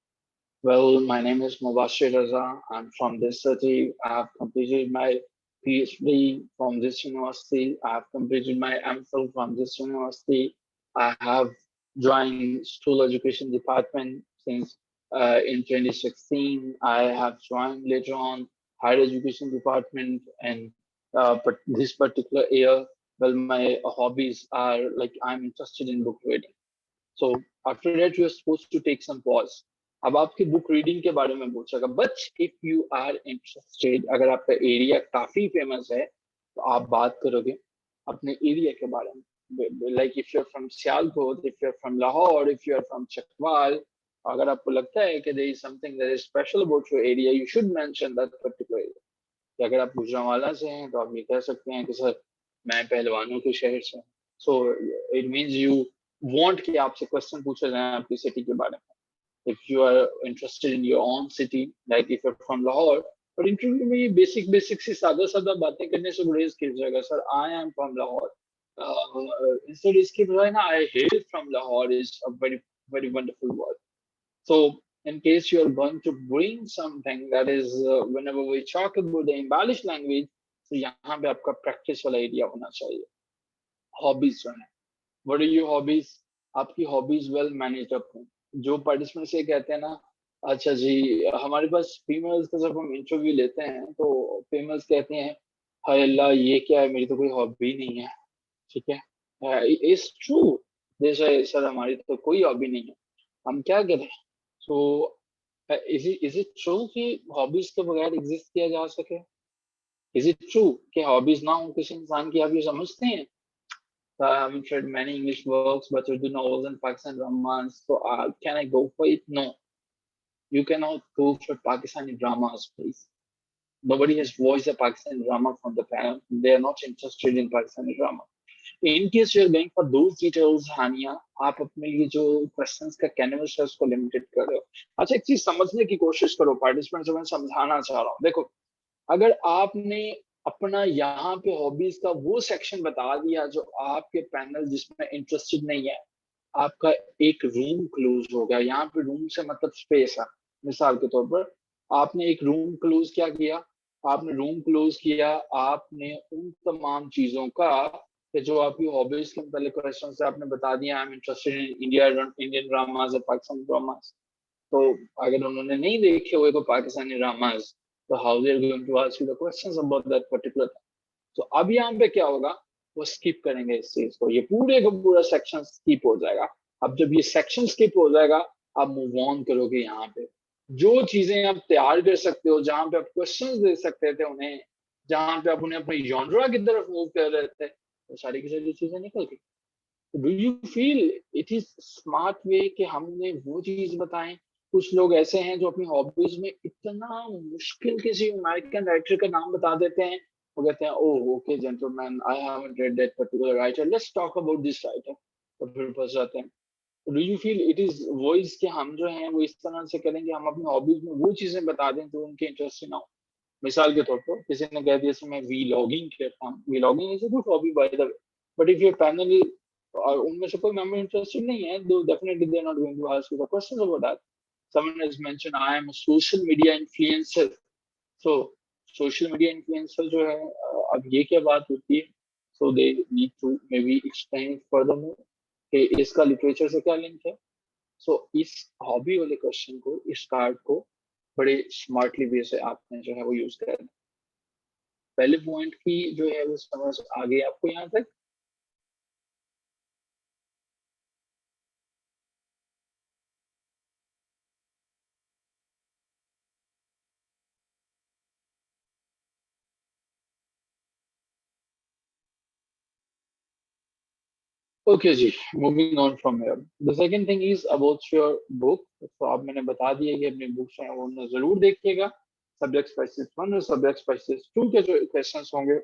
Speaker 1: Well, my name is Mubashir Raza. I'm from this city. I have completed my PhD from this university. I have completed my MPhil from this university. I have joined school education department since in 2016. I have joined later on higher education department, and but this particular year, well, my hobbies are like I'm interested in book reading. So after that, you are supposed to take some pause. अब आपकी बुक रीडिंग के बारे में पूछेगा, but if you are interested, अगर आपका एरिया काफी फेमस है तो आप बात करोगे अपने एरिया के बारे में। Like if you are from Sialkot, if you are from Lahore, if you are from Chakwal, अगर आपको लगता है कि there is something that is special about your area, you should mention that particular area. अगर आप गुजरांवाला से हैं तो आप ये कह सकते हैं कि सर मैं पहलवानों के शहर से हूँ। So it means you want कि आपसे क्वेश्चन पूछा जाए आपकी सिटी के बारे में। if you are interested in your own city, like if you're from Lahore, but interview में ये बेसिक बेसिक सी सादा सादा बातें करने से गुरेज किया जाएगा, sir I am from Lahore. Instead इसके बजाय ना I hail from Lahore is a very very wonderful word. So in case you are going to bring something that is whenever we talk about the embellished language, तो यहाँ पे आपका प्रैक्टिस वाला एरिया होना चाहिए। हॉबीज जो है, व्हाट आर योर हॉबीज? आपकी हॉबीज वेल मैनेज अप हो। जो पार्टिसिपेंट्स ये कहते हैं ना, अच्छा जी हमारे पास फीमेल्स का जब हम इंटरव्यू लेते हैं तो फीमेल्स कहते हैं हाय अल्लाह ये क्या है, मेरी तो कोई हॉबी नहीं है। ठीक है, इट्स ट्रू। जैसे सर हमारी तो कोई हॉबी नहीं है, हम क्या करें? सो इज इट ट्रू कि हॉबीज के बगैर एग्जिस्ट किया जा सके? इज इट ट्रू कि हॉबीज ना हो किसी इंसान की? आप ये समझते हैं? I haven't read many English works, but Urdu novels and Pakistani dramas. So can I go for it? No, you cannot go for Pakistani dramas, please. Nobody has watched a Pakistani drama from the parent. They are not interested in Pakistani drama. In case you are going for those details, हानिया, आप अपने लिए जो questions का canvas है उसको limited कर रहे हो। अच्छा एक चीज समझने की कोशिश करो, participants को मैं समझाना चाह रहा हूँ। देखो, अगर आपने अपना यहाँ पे हॉबीज का वो सेक्शन बता दिया जो आपके पैनल जिसमें इंटरेस्टेड नहीं है, आपका एक रूम क्लोज हो गया। यहाँ पे रूम से मतलब स्पेस है। मिसाल के तौर पर आपने एक रूम क्लोज क्या किया? आपने रूम क्लोज किया, आपने उन तमाम चीजों का कि जो आपकी हॉबीज के मतलब क्वेश्चन से आपने बता दिया I am interested in Indian dramas और पाकिस्तानी ड्रामाज। तो अगर उन्होंने नहीं देखे हुए को पाकिस्तानी ड्रामाज, तो how they are going to ask you the questions about that particular. तो अब यहाँ पे क्या होगा, वो स्किप करेंगे इस चीज को, ये पूरे का पूरा सेक्शन स्किप हो जाएगा। अब जब ये सेक्शन स्किप हो जाएगा, आप मूव ऑन करोगे। यहाँ पे जो चीजें आप तैयार कर सकते हो, जहां पे आप क्वेश्चंस दे सकते थे उन्हें, जहां पे आप उन्हें अपने जॉनरा की तरफ मूव कर रहे थे, वो सारी की सारी चीजें निकल गई। Do you feel it is smart way कि हम उन्हें वो चीज बताएं? कुछ लोग ऐसे हैं जो अपनी हॉबीज में इतना मुश्किल किसी अमेरिकन राइटर का नाम बता देते हैं, वो कहते हैं oh okay gentleman I haven't read that particular writer, let's talk about this writer, तो फिर फंस जाते हैं। Do you feel it is voice कि हम जो हैं वो इस तरह से करेंगे, हम अपनी हॉबीज में वो चीजें बता दें जो उनके इंटरेस्ट ना हो? मिसाल के तौर पर किसी ने कह दिया मैं वी लॉगिंग करता हूँ, vlogging is a good hobby by the way, but if your panel और उनमें से कोई मेंबर इंटरेस्टेड नहीं है, तो definitely they are not going to ask you the questions about that. Someone has mentioned I am a social media influencer. So social media influencer जो है अब ये क्या बात होती है? So they need to maybe explain it furthermore कि इसका लिटरेचर से क्या लिंक है। सो इस हॉबी वाले क्वेश्चन को, इस कार्ड को बड़े स्मार्टली वे से आपने जो है वो यूज करना है। पहले पॉइंट की जो है वो समझ आ गई आपको यहाँ तक? ओके जी, moving on from here, the second thing is about your book. तो आप मैंने बता दिया कि अपनी बुक्स हैं वो जरूर देखिएगा। सब्जेक्ट स्पेसिस 1 और सब्जेक्ट स्पेसिस 2 के जो क्वेश्चंस होंगे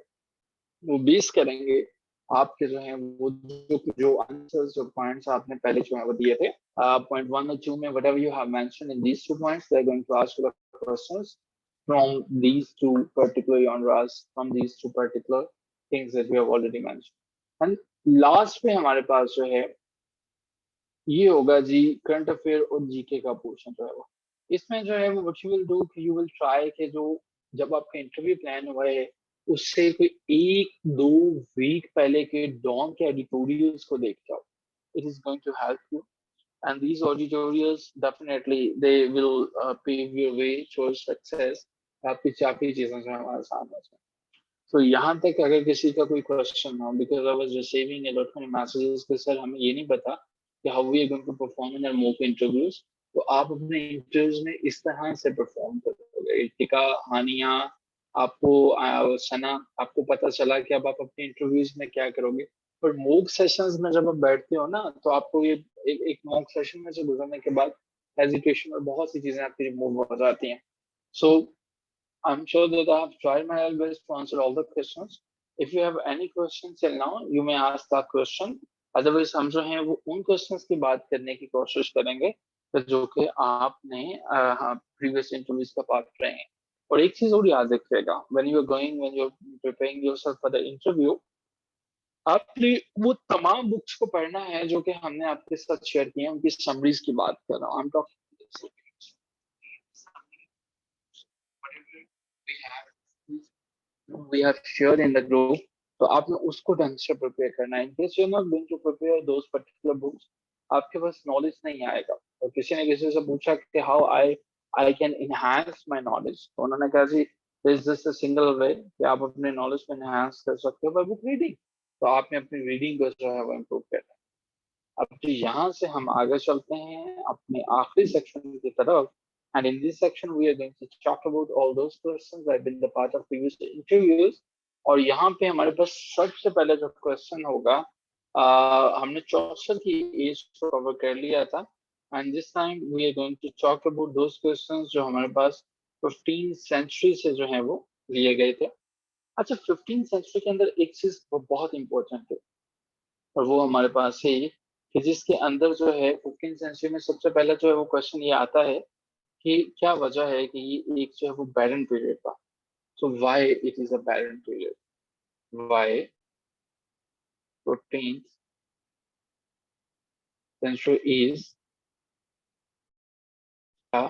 Speaker 1: वो बेस करेंगे आपके जो है वो जो आंसर्स जो पॉइंट्स आपने पहले जो है वो दिए थे पॉइंट 1 और 2 में whatever you have mentioned in these 2 points, they're going to ask you the questions from these two particular genres, from these two particular things that we have already mentioned. And last में हमारे पास जो है ये होगा जी करंट अफेयर और जीके का पोर्शन जो है वो इसमें जो है वो व्हाट यू विल डू कि यू विल ट्राई कि जो जब आपका इंटरव्यू प्लान हुआ है उससे कोई 1-2 वीक पहले के डॉन के एडिटोरियल्स को देख जाओ। It is going to help you and these editorials definitely they will pave your way towards success. आपकी काफी चीजें जो है हमारे सामने हैं। तो यहाँ तक अगर किसी का कोई क्वेश्चन हो, because I was receiving a lot many messages कि सर हमें ये नहीं पता कि how we are going to perform in our mock interviews. तो आप अपने इंटरव्यूज में इस तरह से परफॉर्म करोगे। इर्तिका, हानिया, आपको सना, आपको पता चला कि अब आप अपने इंटरव्यूज में क्या करोगे। पर मॉक सेशंस में जब आप बैठते हो ना तो आपको ये एक मॉक सेशन में से गुजरने के बाद हेजिटेशन और बहुत सी चीजें आपकी रिमूव हो जाती हैं। सो I'm sure that I have tried my best to answer all the questions. If you have any questions till now, you may ask that question. Otherwise, हम जो हैं वो उन questions की बात करने की कोशिश करेंगे तो जो कि आपने previous interviews का पार्ट रहे हैं। और एक चीज और याद रखिएगा, when you're preparing yourself for the interview, आपने वो तमाम बुक्स को पढ़ना है जो कि हमने आपके साथ शेयर किए हैं, उनकी समरीज की बात कर रहा हूँ। I'm talking we have shared in the group. तो आपने उसको ढंग से प्रिपेयर करना है। In case you are not going to prepare those particular books, आपके पास नॉलेज नहीं आएगा। और किसी ने किसी से पूछा कि how I I can enhance my knowledge, तो उन्होंने कहा जी is this a single way कि आप अपने नॉलेज को इनहांस कर सकते हो बाय बुक रीडिंग। तो आपने अपनी रीडिंग को जो है वो इम्प्रूव करना है। अब तो यहाँ से हम आगे चलते हैं अपने आखिरी सेक्शन की तरफ। And in this section, we are going to talk about all those questions that have been the part of previous interviews. और यहाँ पे हमारे पास सबसे पहले जो क्वेश्चन होगा, हमने 64 की एज को कवर कर लिया था। And this time we are going to talk about those questions जो हमारे पास 15th सेंचुरी से जो है वो लिए गए थे। अच्छा, 15th सेंचुरी के अंदर एक चीज बहुत इंपॉर्टेंट है और वो हमारे पास है कि जिसके अंदर जो है 15th सेंचुरी में सबसे पहला जो है वो क्वेश्चन ये आता है कि क्या वजह है कि ये एक जो है वो बैरन पीरियड था। So why it is a barren period, why 14th century is a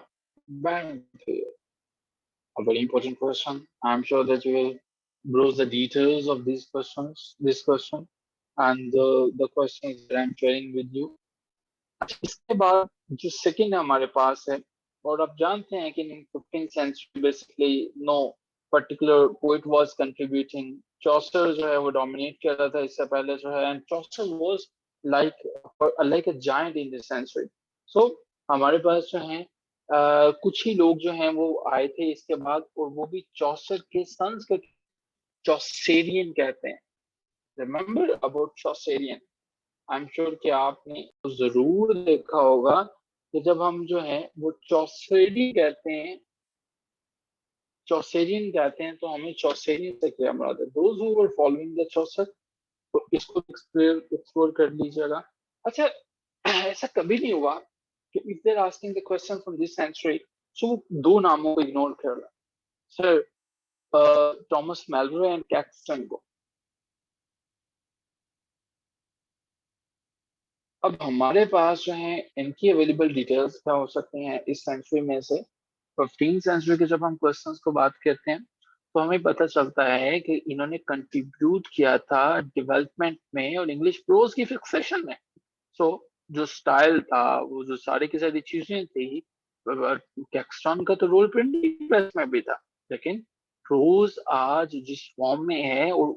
Speaker 1: barren period? A very important question. I'm sure that you will browse the details of these questions, this question, and the questions that I'm sharing with you. इसके बाद जो सेकंड हमारे पास है, और आप जानते हैं कि in 15th century basically no particular poet was contributing. चौसर जो है वो डोमिनेट कर रहा था इससे पहले जो है, and Chaucer was like a giant in this century. So हमारे पास जो है कुछ ही लोग जो हैं वो आए थे इसके बाद, और वो भी चौसर के सन्स के चौसेरियन कहते हैं। Remember about Chaucerian? I am sure कि आपने जरूर देखा होगा कि जब हम जो है वो चौसेरियन कहते हैं तो हमें चौसेरियन से क्या मुराद है? Those who were following the Chaucer. तो इसको एक्सप्लोर कर लीजिएगा। अच्छा, ऐसा कभी नहीं हुआ कि if they are asking the question from this century so वो दो नामों को इग्नोर कर रहा है। Sir Thomas Malory and Caxton को। अब हमारे पास जो है इनकी अवेलेबल डिटेल्स क्या हो सकती हैं इस सेंचुरी में से? 15th सेंचुरी के जब हम क्वेश्चंस को बात करते हैं तो हमें पता चलता है कि इन्होंने कंट्रीब्यूट किया था डेवलपमेंट में और इंग्लिश प्रोज की फिक्सेशन में। सो जो स्टाइल था, वो जो सारी की सारी चीजें थी, कैक्सटन का तो रोल प्रिंटिंग प्रेस में भी था, लेकिन प्रोज आज जिस फॉर्म में है और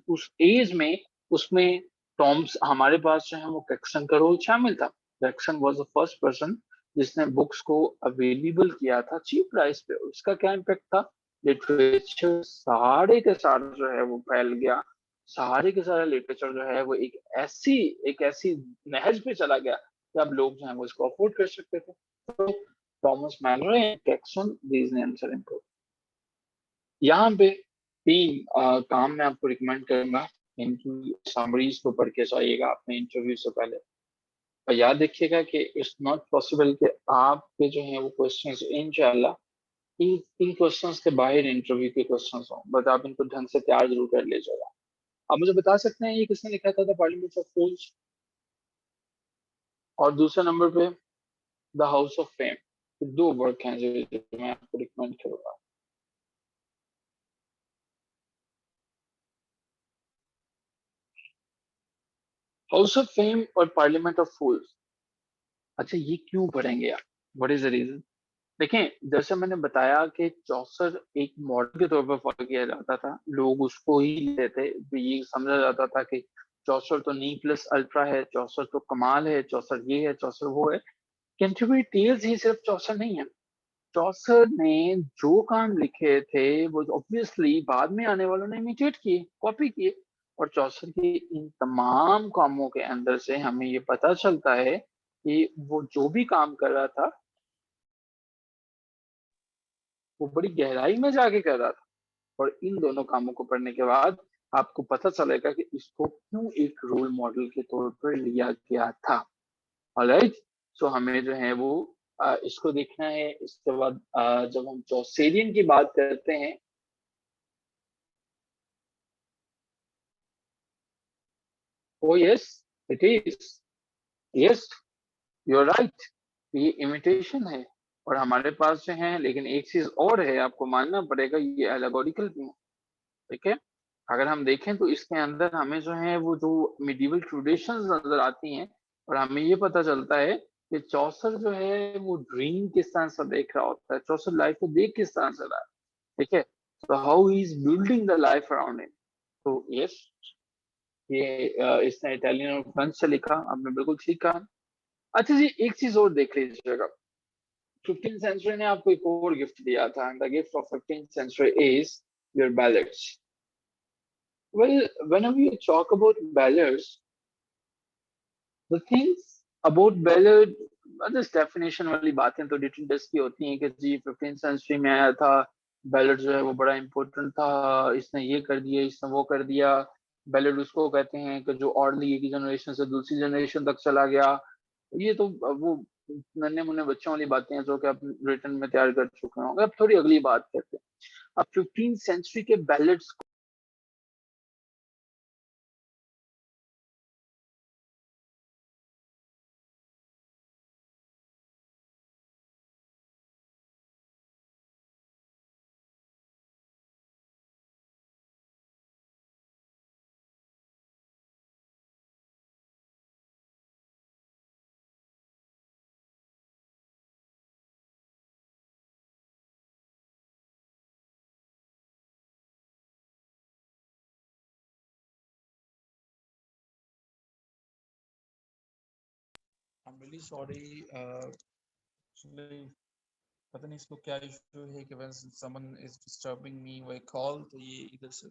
Speaker 1: उस एज में उसमें टॉम्स हमारे पास जो है वो कैक्सन का रोल शामिल था। कैक्सन वाज द फर्स्ट पर्सन जिसने बुक्स को अवेलेबल किया था चीप प्राइस पे। उसका क्या इम्पैक्ट था? लिटरेचर सारे के सारे जो है वो फैल गया। सारे के सारा लिटरेचर जो है वो एक ऐसी नहज पे चला गया कि अब लोग जो है वो इसको अफोर्ड कर सकते थे। तो Thomas Malory and Caxton, these names are important. यहाँ पे तीन काम मैं आपको रिकमेंड करूंगा, इनकी समरीज को पढ़ के जाइएगा अपने इंटरव्यू से पहले। और याद रखिएगा कि इट्स नॉट पॉसिबल कि आपके जो है वो क्वेश्चंस इंशाल्लाह इन इन क्वेश्चंस के बाहर इंटरव्यू के क्वेश्चंस हो, बट आप इनको ढंग से तैयार जरूर कर लीजिएगा। आप मुझे बता सकते हैं ये किसने लिखा था, द पार्लियामेंट ऑफ फूल्स, और दूसरे नंबर पे द हाउस ऑफ फेम। दो वर्क हैं जो मैं आपको रिकमेंड करूंगा। हाउस ऑफ फेम और पार्लियामेंट ऑफ फूल्स। अच्छा, ये क्यों पढ़ेंगे आप, व्हाट इज द रीजन? देखें, जैसे मैंने बताया कि चौसर एक मॉडल के तौर पर फॉलो किया जाता था, लोग उसको ही लेते थे, तो ये समझा जाता था कि चौसर तो नी प्लस अल्ट्रा है, चौसर तो कमाल है, चौसर ये है, चौसर वो है। कैंटरबरी टेल्स ही सिर्फ चौसर नहीं है। चौसर ने जो काम लिखे थे वो ऑब्वियसली बाद में आने वालों ने इमिटेट किए, कॉपी किए। और चौसर के इन तमाम कामों के अंदर से हमें ये पता चलता है कि वो जो भी काम कर रहा था वो बड़ी गहराई में जाके कर रहा था। और इन दोनों कामों को पढ़ने के बाद आपको पता चलेगा कि इसको क्यों एक रोल मॉडल के तौर पर लिया गया था। ऑलराइट, सो हमें जो है वो इसको देखना है। इसके बाद जब हम चौसेरियन की बात करते हैं, oh yes it is, yes you are right, ये इमिटेशन है। और हमारे पास जो है, लेकिन एक चीज और है, आपको मानना पड़ेगा, ये एलेगोरिकल भी है। ठीक है, अगर हम देखें तो इसके अंदर हमें जो है वो जो मिडिवल ट्रेडिशंस नजर आती हैं, और हमें ये पता चलता है कि चौसर जो है वो ड्रीम किस तरह से देख रहा होता है, चौसर लाइफ को देख किस तरह से रहा है। ठीक है, तो how he is building the life around him. तो यस, ये इसने इटालियन और फ्रेंच से लिखा, आपने बिल्कुल ठीक कहा। अच्छा जी, एक चीज और देख लीजिएगा, 15th सेंचुरी ने आपको एक और गिफ्ट दिया था, the gift of 15th century is your ballads. Well, whenever you talk about ballads, the things about ballad, just definition वाली बातें तो डिटेल्स की होती हैं कि जी 15th सेंचुरी में आया था, बैलेड जो है वो बड़ा इंपॉर्टेंट था, इसने ये कर दिया, इसने वो कर दिया। बैलेड उसको कहते हैं कि जो ऑर्डली एक जनरेशन से दूसरी जनरेशन तक चला गया। ये तो वो नन्हे मुन्ने बच्चों वाली बातें हैं जो कि आप रिटर्न में तैयार कर चुके होंगे। अब थोड़ी अगली बात करते हैं, अब 15th सेंचुरी के ballads.
Speaker 2: I'm really sorry. Actually, पता नहीं इसको क्या इशू है कि when someone is disturbing me by call, तो ये इधर से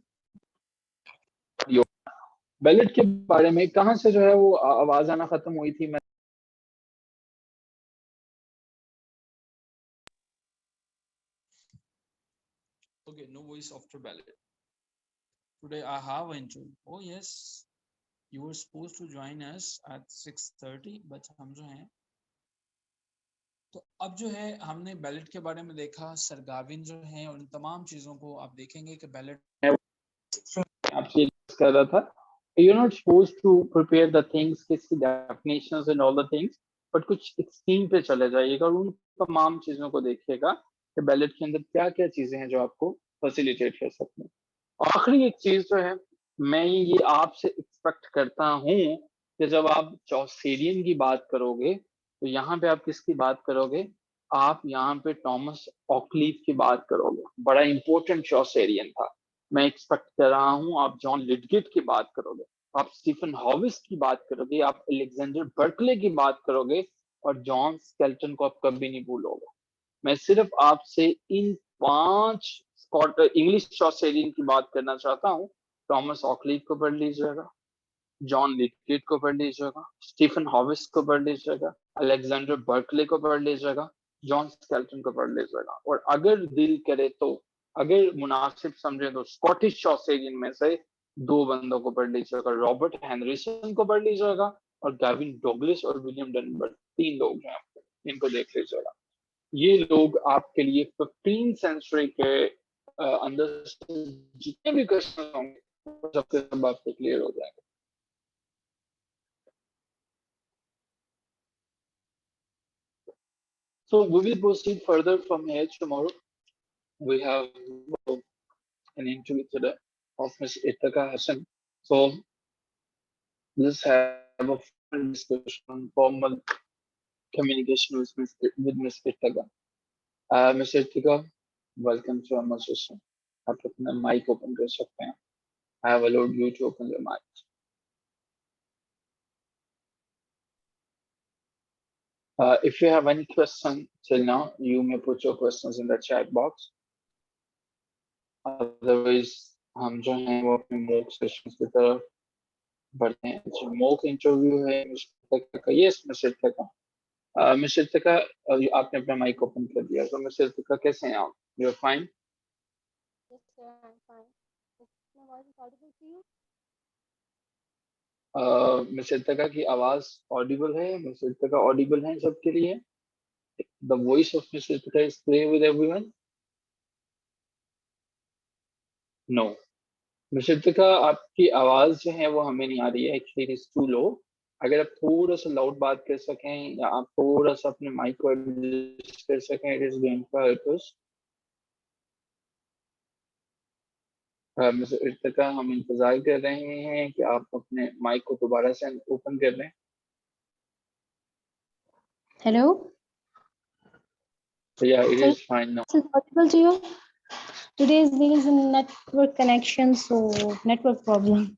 Speaker 1: बैलेट के बारे में कहाँ से जो है वो आवाज आना खत्म हुई थी? मैं
Speaker 2: okay, no voice after ballot. Today I have an interview. Oh yes, you were supposed to join us at 6:30, but हम जो हैं तो अब जो है हमने बैलेट के बारे में देखा, सरगाविन जो है और इन तमाम चीज़ों को आप देखेंगे कि बैलेट
Speaker 1: आपसे कर रहा था, you not suppose to prepare the things, किसकी definitions and all the things, but कुछ एक्सट्रीम पे चले जाइएगा और उन तमाम चीजों को देखिएगा कि बैलेट के अंदर क्या क्या चीजें हैं जो आपको फैसिलिटेट कर सकते हैं। आखिरी एक चीज जो है, मैं ये आपसे एक्सपेक्ट करता हूँ कि जब आप चौसेरियन की बात करोगे तो यहाँ पे आप किसकी बात करोगे? आप यहाँ पे टॉमस ऑकलीफ की बात करोगे, बड़ा इंपॉर्टेंट चौसेरियन था। मैं एक्सपेक्ट कर रहा हूँ आप जॉन लिडगेट की बात करोगे, आप स्टीफन हॉविस की बात करोगे, आप अलेक्जेंडर बर्कले की बात करोगे, और जॉन स्केल्टन को आप कभी नहीं भूलोगे। मैं सिर्फ आपसे इन 5 इंग्लिश चौसेरियन की बात करना चाहता हूँ, टॉमस ऑकलीड को पढ़ लीजिएगा, जॉन लिटगेट को पढ़ लीजिएगा, स्टीफन हॉविस को पढ़ लीजिएगा, अलेक्जेंडर बर्कले को पढ़ लीजिएगा, जॉन स्केल्टन को पढ़ लीजिएगा। और अगर दिल करे तो, अगर मुनासिब समझे तो स्कॉटिश शॉसेजिन में से 2 बंदों को पढ़ लीजिएगा, रॉबर्ट हेनरिसन को पढ़ लीजिएगा और गैविन डॉगलिस और विलियम डनबर, 3 लोग हैं, इनको देख लीजिएगा। ये लोग आपके लिए 15th सेंचुरी के अंदर से जितने भी क्वेश्चन होंगे सबके सब आपको क्लियर हो जाएंगे। So we will proceed further from here tomorrow. We have an interview today of Ms. Itaka Hassan. So let's have a formal discussion, formal communication with Ms. Itaka. Ms. Itaka, welcome to our session. आप अपना mic open कर सकते हैं. I have allowed you to open your mic. If you have any question till now, you may put your questions in the chat box. Otherwise, हम जो हैं वो अपने mock sessions की तरफ बढ़ते हैं। जो mock interview है मिस्टर तका का, yes मिस्टर तका, मिस्टर तका आपने अपना mic open कर दिया, तो मिस्टर तका कैसे हैं आप? You're fine?
Speaker 3: Yes, sir, I'm fine. Is my voice audible to you?
Speaker 1: Mister तका की आवाज audible है, मिस्टर तका audible है सबके लिए? The voice of Mr. Taka is clear with everyone? No. Mister तका आपकी आवाज जो है वो हमें नहीं आ रही है, actually it is to low. अगर आप थोड़ा सा लाउड बात कर सकें या आप थोड़ा सा अपने माइक को एडजस्ट कर सकें, it is going to help us. Mister तका हम इंतजार कर रहे हैं कि आप अपने माइक को दोबारा से ओपन कर लें।
Speaker 3: Hello?
Speaker 1: Yeah, it is fine now.
Speaker 3: Is it audible to you? Today there is a network connection, so network problem.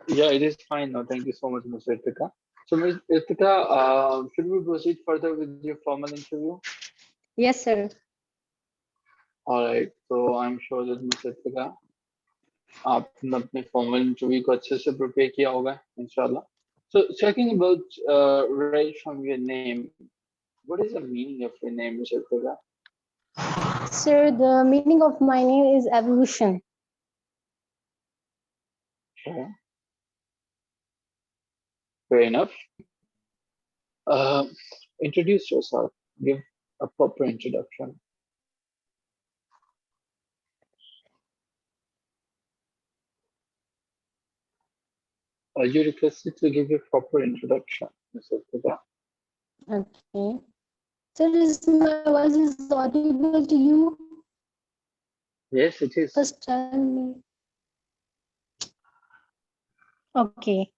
Speaker 1: Yeah, it is fine now. Thank you so much, Mr. Irtika. So, Ms. Irtika, should we proceed further with your formal interview?
Speaker 3: Yes, sir.
Speaker 1: All right. So, I'm sure that Ms. Irtika, आपने अपने formal interview को अच्छे से prepare किया होगा, inshallah. So, checking about right from your name, what is the meaning of your name, Ms. Irtika?
Speaker 3: Sir, the meaning of my name is evolution.
Speaker 1: Okay. Fair enough. Introduce yourself. Give a proper introduction. You requested to give a proper introduction, Ms. Irtika.
Speaker 3: Okay. Sir, is my voice is audible to you?
Speaker 1: Yes, it is.
Speaker 3: First tell me. Okay.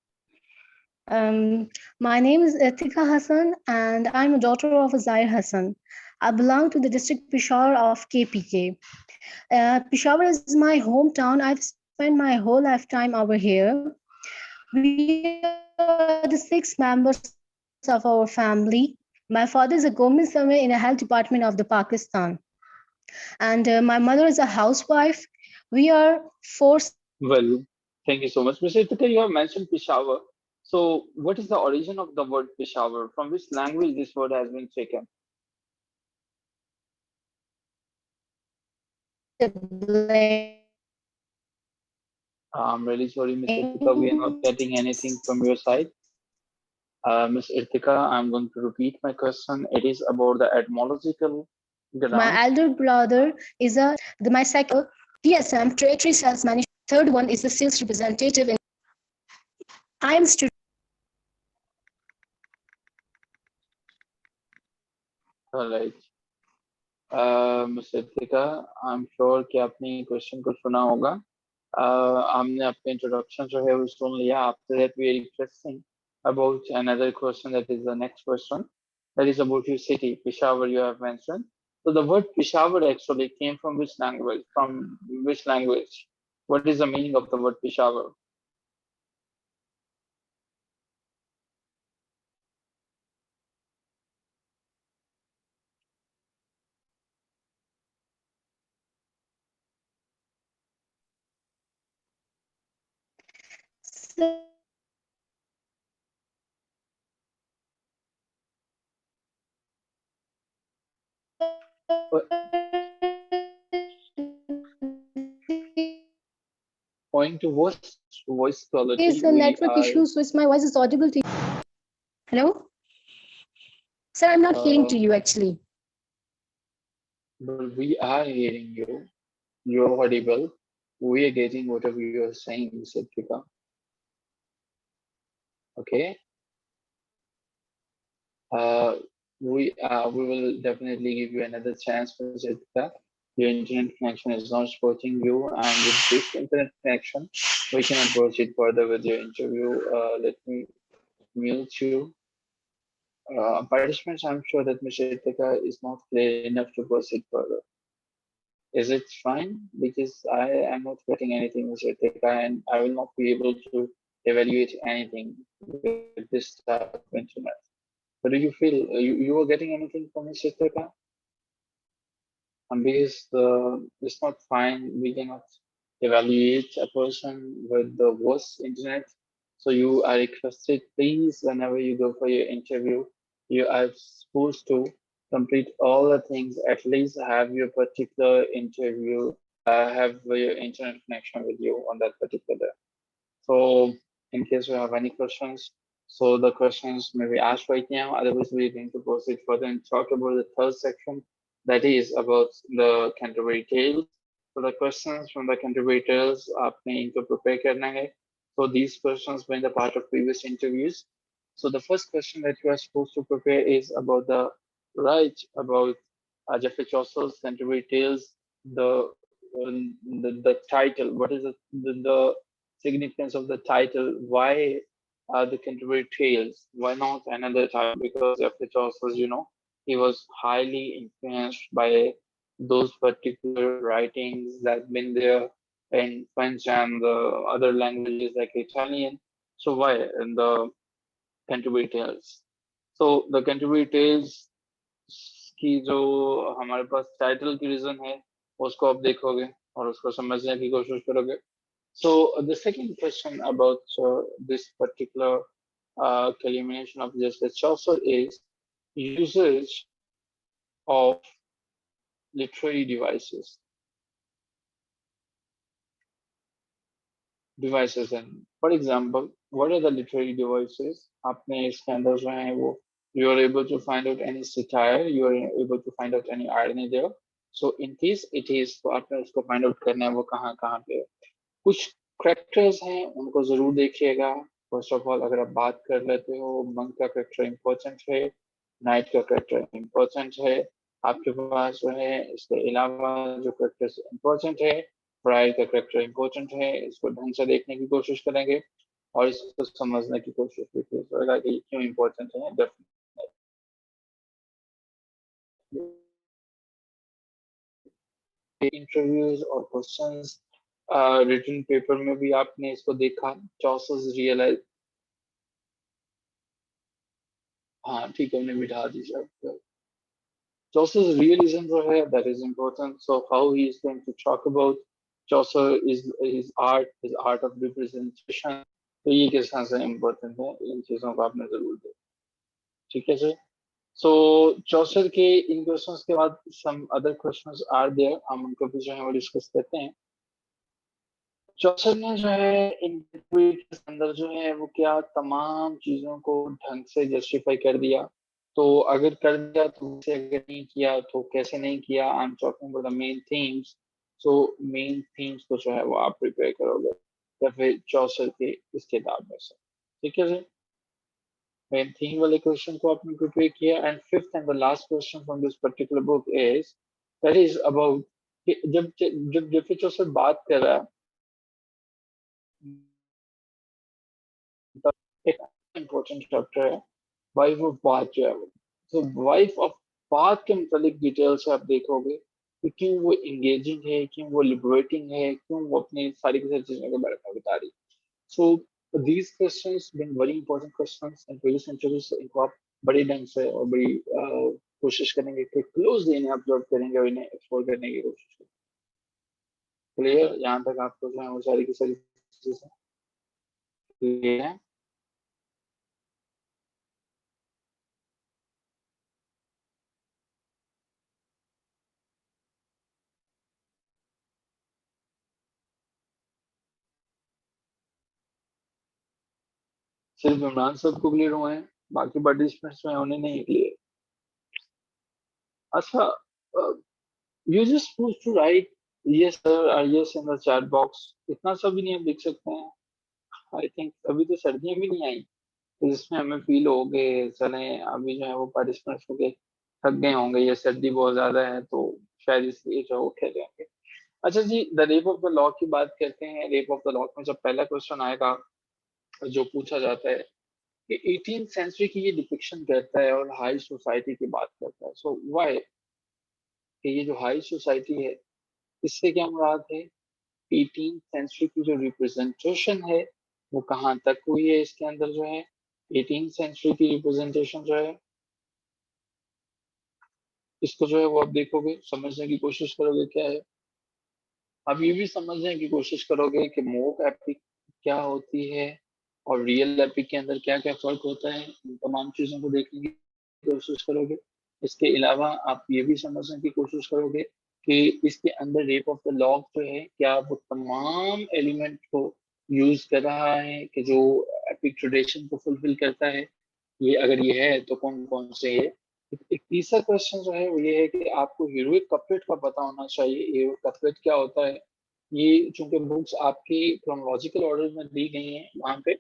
Speaker 3: My name is Atika Hassan and I'm a daughter of Zair Hassan. I belong to the district Peshawar of KPK. Peshawar is my hometown. I've spent my whole lifetime over here. We are the 6 members of our family. My father is a government servant in the health department of the Pakistan. And my mother is a housewife. We are 4.
Speaker 1: Well, thank you so much. Mr. Irtika, you have mentioned Peshawar. So, what is the origin of the word Peshawar? From which language this word has been taken? I'm really sorry, Ms. Irtika, we are not getting anything from your side. Ms. Irtika, I'm going to repeat my question. It is about the etymological ground.
Speaker 3: My elder brother is my second PSM, Territory Sales Manager. Third one is the sales representative. I am student.
Speaker 1: All right. Ms. Irtika, I'm sure कि आपने क्वेश्चन को सुना होगा. हमने अपने इंट्रोडक्शन जो है वो सुन लिया. After that, we are requesting about another question, that is the next question. That is about your city, Peshawar, you have mentioned. So the word Peshawar actually came from which language? From which language? What is the meaning of the word Peshawar? Owing to voice quality,
Speaker 3: There's a
Speaker 1: we
Speaker 3: network
Speaker 1: are
Speaker 3: issue, so is my voice is audible to you? Hello? Sir, I'm not hearing to you actually.
Speaker 1: but we are hearing you. You're audible. We are getting whatever you are saying, Siddhika. Okay. We will definitely give you another chance for Siddhika. Your internet connection is not supporting you, and with this internet connection, we cannot proceed further with your interview. Let me mute you. Participants, I'm sure that Ms. Siddhika is not clear enough to proceed further. Is it fine? Because I am not getting anything, Ms. Ritika, and I will not be able to evaluate anything with this type of internet. But do you feel you are getting anything from Ms. Ritika? Because it's not fine. We cannot evaluate a person with the worst internet. So you are requested, please, whenever you go for your interview, you are supposed to complete all the things, at least have your particular interview, have your internet connection with you on that particular day. So in case you have any questions, so the questions may be asked right now. Otherwise, we're going to proceed further and talk about the third section, that is about the Canterbury Tales. So the questions from the Canterbury Tales आपने इनको prepare करना है. So these questions were in the part of previous interviews. So the first question that you are supposed to prepare is about about Geoffrey Chaucer's Canterbury Tales, the title. What is the significance of the title? Why the Canterbury Tales? Why not another title? Because Geoffrey Chaucer, he was highly influenced by those particular writings that been there in French and the other languages like Italian. So why in the Canterbury Tales? So the Canterbury Tales की जो हमारे पास टाइटल की रीजन है उसको आप देखोगे और उसको समझने की कोशिश करोगे. So the second question about this particular culmination of Justice Chaucer is usage of literary devices. And for example, what are the literary devices? आपने इसके अंदर जो है वो you are able to find out any satire, you are able to find out any irony there. So in case it is, तो आपने उसको find out करना है वो कहाँ कहाँ पे है. कुछ करेक्टर्स हैं उनको जरूर देखिएगा. फर्स्ट ऑफ ऑल अगर आप बात कर लेते हो, मंक का करेक्टर इंपॉर्टेंट है, नाइट का करेक्टर इंपॉर्टेंट है, आपके पास जो है इसके अलावा जो करेक्टर्स इंपॉर्टेंट है, फ्राई का करेक्टर इंपॉर्टेंट है. इसको ढंग से देखने की कोशिश करेंगे और इसको समझने की कोशिश करेगा कि क्यों इंपॉर्टेंट है. इंटरव्यूज और क्वेश्चंस रिटन पेपर में भी आपने इसको देखा. चॉसर्स रियलाइज, हाँ ठीक है, उन्हें बिठा दीजिए. Chaucer's realism जो है, that is important. So how he is going to talk about Chaucer is his art of representation. तो ये किस तरह से important है, इन चीजों को आपने जरूर देखा. ठीक है सर. So Chaucer के इन questions के बाद some other questions are there. हम उनको भी जो है वो डिस्कस करते हैं. चौसर ने जो है इन के अंदर जो है वो क्या तमाम चीजों को ढंग से जस्टिफाई कर दिया. तो अगर कर दिया तो उसे, अगर नहीं किया तो कैसे नहीं किया. I am talking about the main themes. So main themes को जो है वो आप प्रिपेयर करोगे या फिर चौसर के इस किताब में से. ठीक है सर. मेन थीम वाले क्वेश्चन को आपने प्रिपेयर किया. And fifth and the last question from this particular book is that is about जब जब जब चौसर बात कर रहा है, एक इम्पोर्टेंट चैप्टर है वाइफ ऑफ बाथ जो है. तो वाइफ ऑफ बाथ के मतलब डिटेल से आप देखोगे कि क्यों वो एंगेजिंग है, क्यों वो लिबरेटिंग है, क्यों वो अपनी सारी की सारी चीजों के बारे में बता रही. So these questions been very important questions and previous interviews. इनको आप बड़े ढंग से और बड़ी कोशिश करेंगे कि क्लोजली इन्हें ऑब्जर्व करेंगे और इन्हें एक्सप्लोर करने की कोशिश करेंगे. क्लियर? यहाँ तक आपको जो है वो सारी की सारी चीजें क्लियर है? सिर्फ इमरान साहब को क्लियर हुए हैं, बाकी पार्टिसिपेंट्स में उन्हें नहीं क्लियर। अच्छा, you just suppose to write yes sir और yes in the chat box, इतना सब भी नहीं हम लिख सकते हैं? आई थिंक अभी तो सर्दियां भी नहीं आई, तो जिसमें हमें फील हो गए चले अभी जो है वो पार्टिसिपेंट्स हो गए थक गए होंगे, ये सर्दी बहुत ज्यादा है तो शायद इसलिए जो उठे जाएंगे। अच्छा जी, The rape of the Lock की बात करते हैं। रेप ऑफ द लॉ में जब पहला क्वेश्चन आएगा जो पूछा जाता है कि 18th सेंचुरी की ये डिपिक्शन करता है और हाई सोसाइटी की बात करता है, सो व्हाई कि ये जो हाई सोसाइटी है इससे क्या मुराद है? 18th सेंचुरी की जो रिप्रेजेंटेशन है वो कहाँ तक हुई है इसके अंदर जो है? 18th सेंचुरी की रिप्रेजेंटेशन जो है इसको जो है वो आप देखोगे, समझने की कोशिश करोगे क्या है। आप ये भी समझने की कोशिश करोगे कि मोक एपिक क्या होती है और रियल एपिक के अंदर क्या क्या फर्क होता है, इन तमाम चीजों को देखने की कोशिश करोगे। इसके अलावा आप ये भी समझने की कोशिश करोगे कि इसके अंदर रेप ऑफ द लॉ जो है क्या वो तमाम एलिमेंट को यूज कर रहा है कि जो एपिक ट्रेडिशन को फुलफिल करता है, ये अगर ये है तो कौन कौन से है। एक तीसरा क्वेश्चन जो है वो ये है कि आपको हीरोइक कपलेट का पता होना चाहिए। हीरोइक कपलेट क्या होता है? ये चूंकि बुक्स आपकी क्रोनोलॉजिकल ऑर्डर में दी गई हैं, वहां पे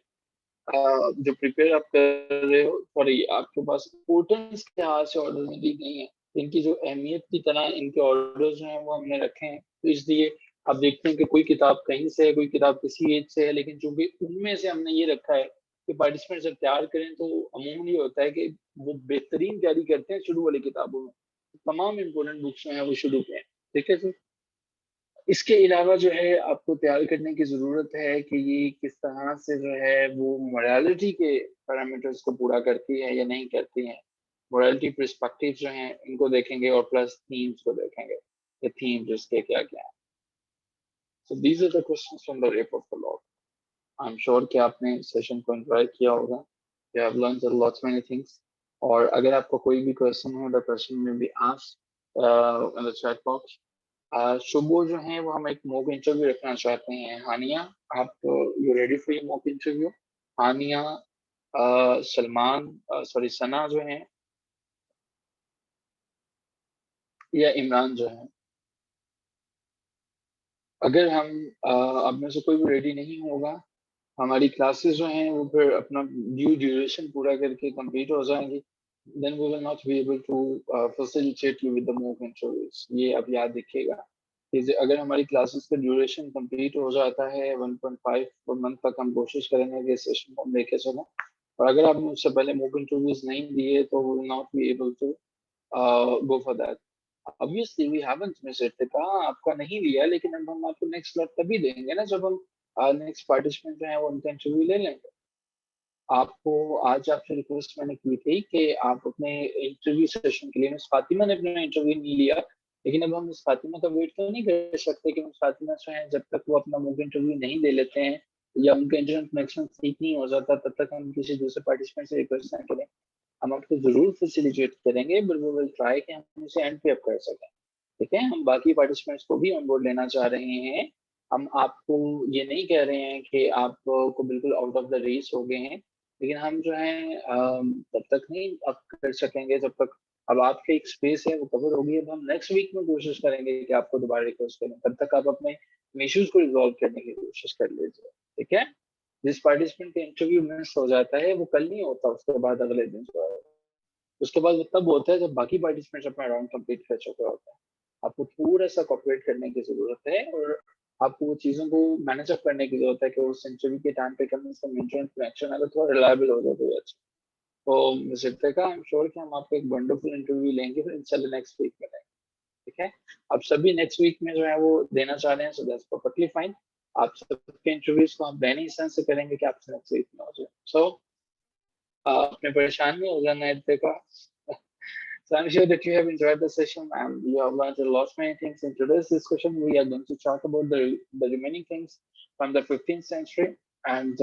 Speaker 1: जो प्रिपेयर आप कर रहे हो, सॉरी आपके पास इम्पोर्टेंस के लिहाज से ऑर्डर में दी गई हैं, इनकी जो अहमियत की तरह इनके ऑर्डर जो हैं वो हमने रखे हैं, तो इसलिए आप देखते हैं कि कोई किताब कहीं से है, कोई किताब किसी एज से है, लेकिन चूंकि उनमें से हमने ये रखा है कि पार्टिसिपेंट जब तैयार करें तो अमूमन ये होता है कि वो बेहतरीन तैयारी करते हैं शुरू वाली किताबों में, तमाम इम्पोर्टेंट बुक्स जो हैं वो शुरू के हैं। ठीक है सर, इसके अलावा जो है आपको तैयार करने की जरूरत है कि ये किस तरह से जो है वो मोरालिटी के पैरामीटर्स को पूरा करती है या नहीं करती है। मोरालिटी पर्सपेक्टिव जो हैं इनको देखेंगे और प्लस थीम्स को देखेंगे कि थीम्स इसके क्या क्या है। So these are the questions from the rape of the law. I am sure कि आपने सेशन को एंजॉय किया होगा, you have learned lots many things. और अगर आपको कोई भी क्वेश्चन हो, the question may be asked in the chat box. सुबह जो है वो हम एक मॉक इंटरव्यू रखना चाहते हैं। हानिया, आप you ready for your mock interview? Hania, Salman, sorry Sana जो है, या इमरान जो है। अगर हम अब में से कोई भी रेडी नहीं होगा, हमारी क्लासेस जो हैं वो फिर अपना ड्यू ड्यूरेशन पूरा करके कंप्लीट हो जाएंगी, then we will not be able to facilitate you with the mock interviews. ये आप याद रखिएगा कि अगर हमारी क्लासेस का ड्यूरेशन कंप्लीट हो जाता है 1.5 पर मंथ तक, हम कोशिश करेंगे कि सेशन को हम लेके चलें। और अगर आपने उससे पहले मॉक इंटरव्यूज नहीं दिए तो we will not be able to go for that. Obviously we haven't miss it, कहा आपका नहीं लिया, लेकिन अब हम आपको नेक्स्ट स्लॉट तभी देंगे ना जब हम नेक्स्ट पार्टिसिपेंट जो है वो उनका इंटरव्यू ले लेंगे। आपको आज आपसे रिक्वेस्ट मैंने की थी कि आप अपने इंटरव्यू सेशन के लिए, मिस फातिमा ने अपना इंटरव्यू नहीं लिया, लेकिन अब हम मिस फातिमा का वेट तो नहीं कर सकते कि मिस फातिमा जो है जब तक वो अपना मॉक इंटरव्यू नहीं ले लेते हैं या उनका इंटरनेट कनेक्शन ठीक नहीं हो जाता तब तक हम किसी दूसरे पार्टिसिपेंट से रिक्वेस्ट ना करें। हम आपको जरूर फैसिलिटेट करेंगे, बट वी विल ट्राई कि हम इसे एंड पे अप कर सकें। ठीक है, हम बाकी पार्टिसिपेंट्स को भी ऑन बोर्ड लेना चाह रहे हैं। हम आपको ये नहीं कह रहे हैं कि आप को बिल्कुल आउट ऑफ द रेस हो गए हैं, लेकिन हम जो है तब तक नहीं आप कर सकेंगे जब तक अब आपके एक स्पेस है वो कवर होगी। अब हम नेक्स्ट वीक में कोशिश करेंगे कि आपको दोबारा रिक्वेस्ट करें, तब तक आप अपने इश्यूज को रिजॉल्व करने की कोशिश कर लीजिए। ठीक है, जिस पार्टिसिपेंट का इंटरव्यू मिस हो जाता है वो कल नहीं होता, उसके बाद अगले दिन जो है, उसके बाद वो तब होता है जब बाकी पार्टिसिपेंट्स अपना राउंड कंप्लीट कर चुके होते हैं। आपको थोड़ा सा कॉपरेट करने की जरूरत है और आपको वो चीजों को मैनेज अप करने की जरूरत है कि उस इंटरव्यू के टाइम पे कम से कम इंटरनेट कनेक्शन अगर थोड़ा रिलायबल हो जाए तो अच्छा। तो मिस्टर का आई एम श्योर कि हम आपको एक वंडरफुल इंटरव्यू लेंगे फिर इंशाल्लाह नेक्स्ट वीक में लेंगे। ठीक है, अब सभी नेक्स्ट वीक में जो है वो देना चाह रहे हैं, सो दैट्स परफेक्टली फाइन। आप सबके इंटरव्यूज को हम रहने ही सेंस से करेंगे कि आपसे नेक्स्ट वीक में हो जाए। सो आपने परेशान नहीं हो जाना है इतने का। So I'm sure that you have enjoyed the session and you have learned a lot many things. In today's discussion, we are going to talk about the remaining things from the 15th century. And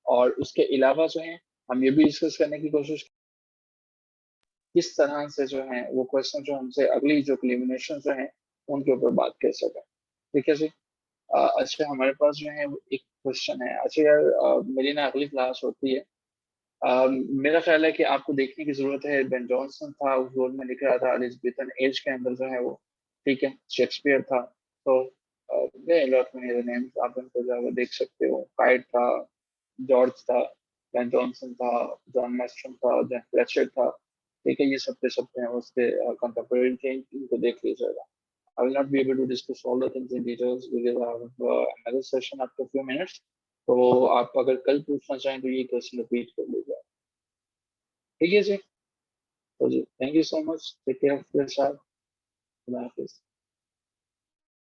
Speaker 1: और उसके अलावा जो है हम ये भी डिस्कस करने की कोशिश किस तरह से जो है वो क्वेश्चन जो हमसे अगली जो एलिमिनेशन जो है उनके ऊपर बात कर सकें। ठीक है जी। अच्छा हमारे पास जो है वो एक क्वेश्चन है। अच्छा यार मेरी ना अगली क्लास होती है। मेरा ख्याल है कि आपको देखने की जरूरत है। बेन जॉनसन था, उस रोल में लिख रहा था। एलिजाबेथन एज के अंदर जो है वो, ठीक है, शेक्सपियर था। तो नेम्स आप उनको जो है वो देख सकते हो। काइट था, जॉर्ज था, बेन जॉनसन था, जॉन मैस्ट्रम था, जॉन फ्लेचर था। ठीक है, ये सब के सब हैं उसके कंटेम्परेरी थे, इनको देख लीजिएगा। I will not be able to discuss all the things in details because I have another session after a few minutes. तो आप अगर कल पूछना चाहें तो ये क्वेश्चन रिपीट कर लीजिए। ठीक है जी। तो जी thank you so much. Take care of yourself. खुदा हाफिज।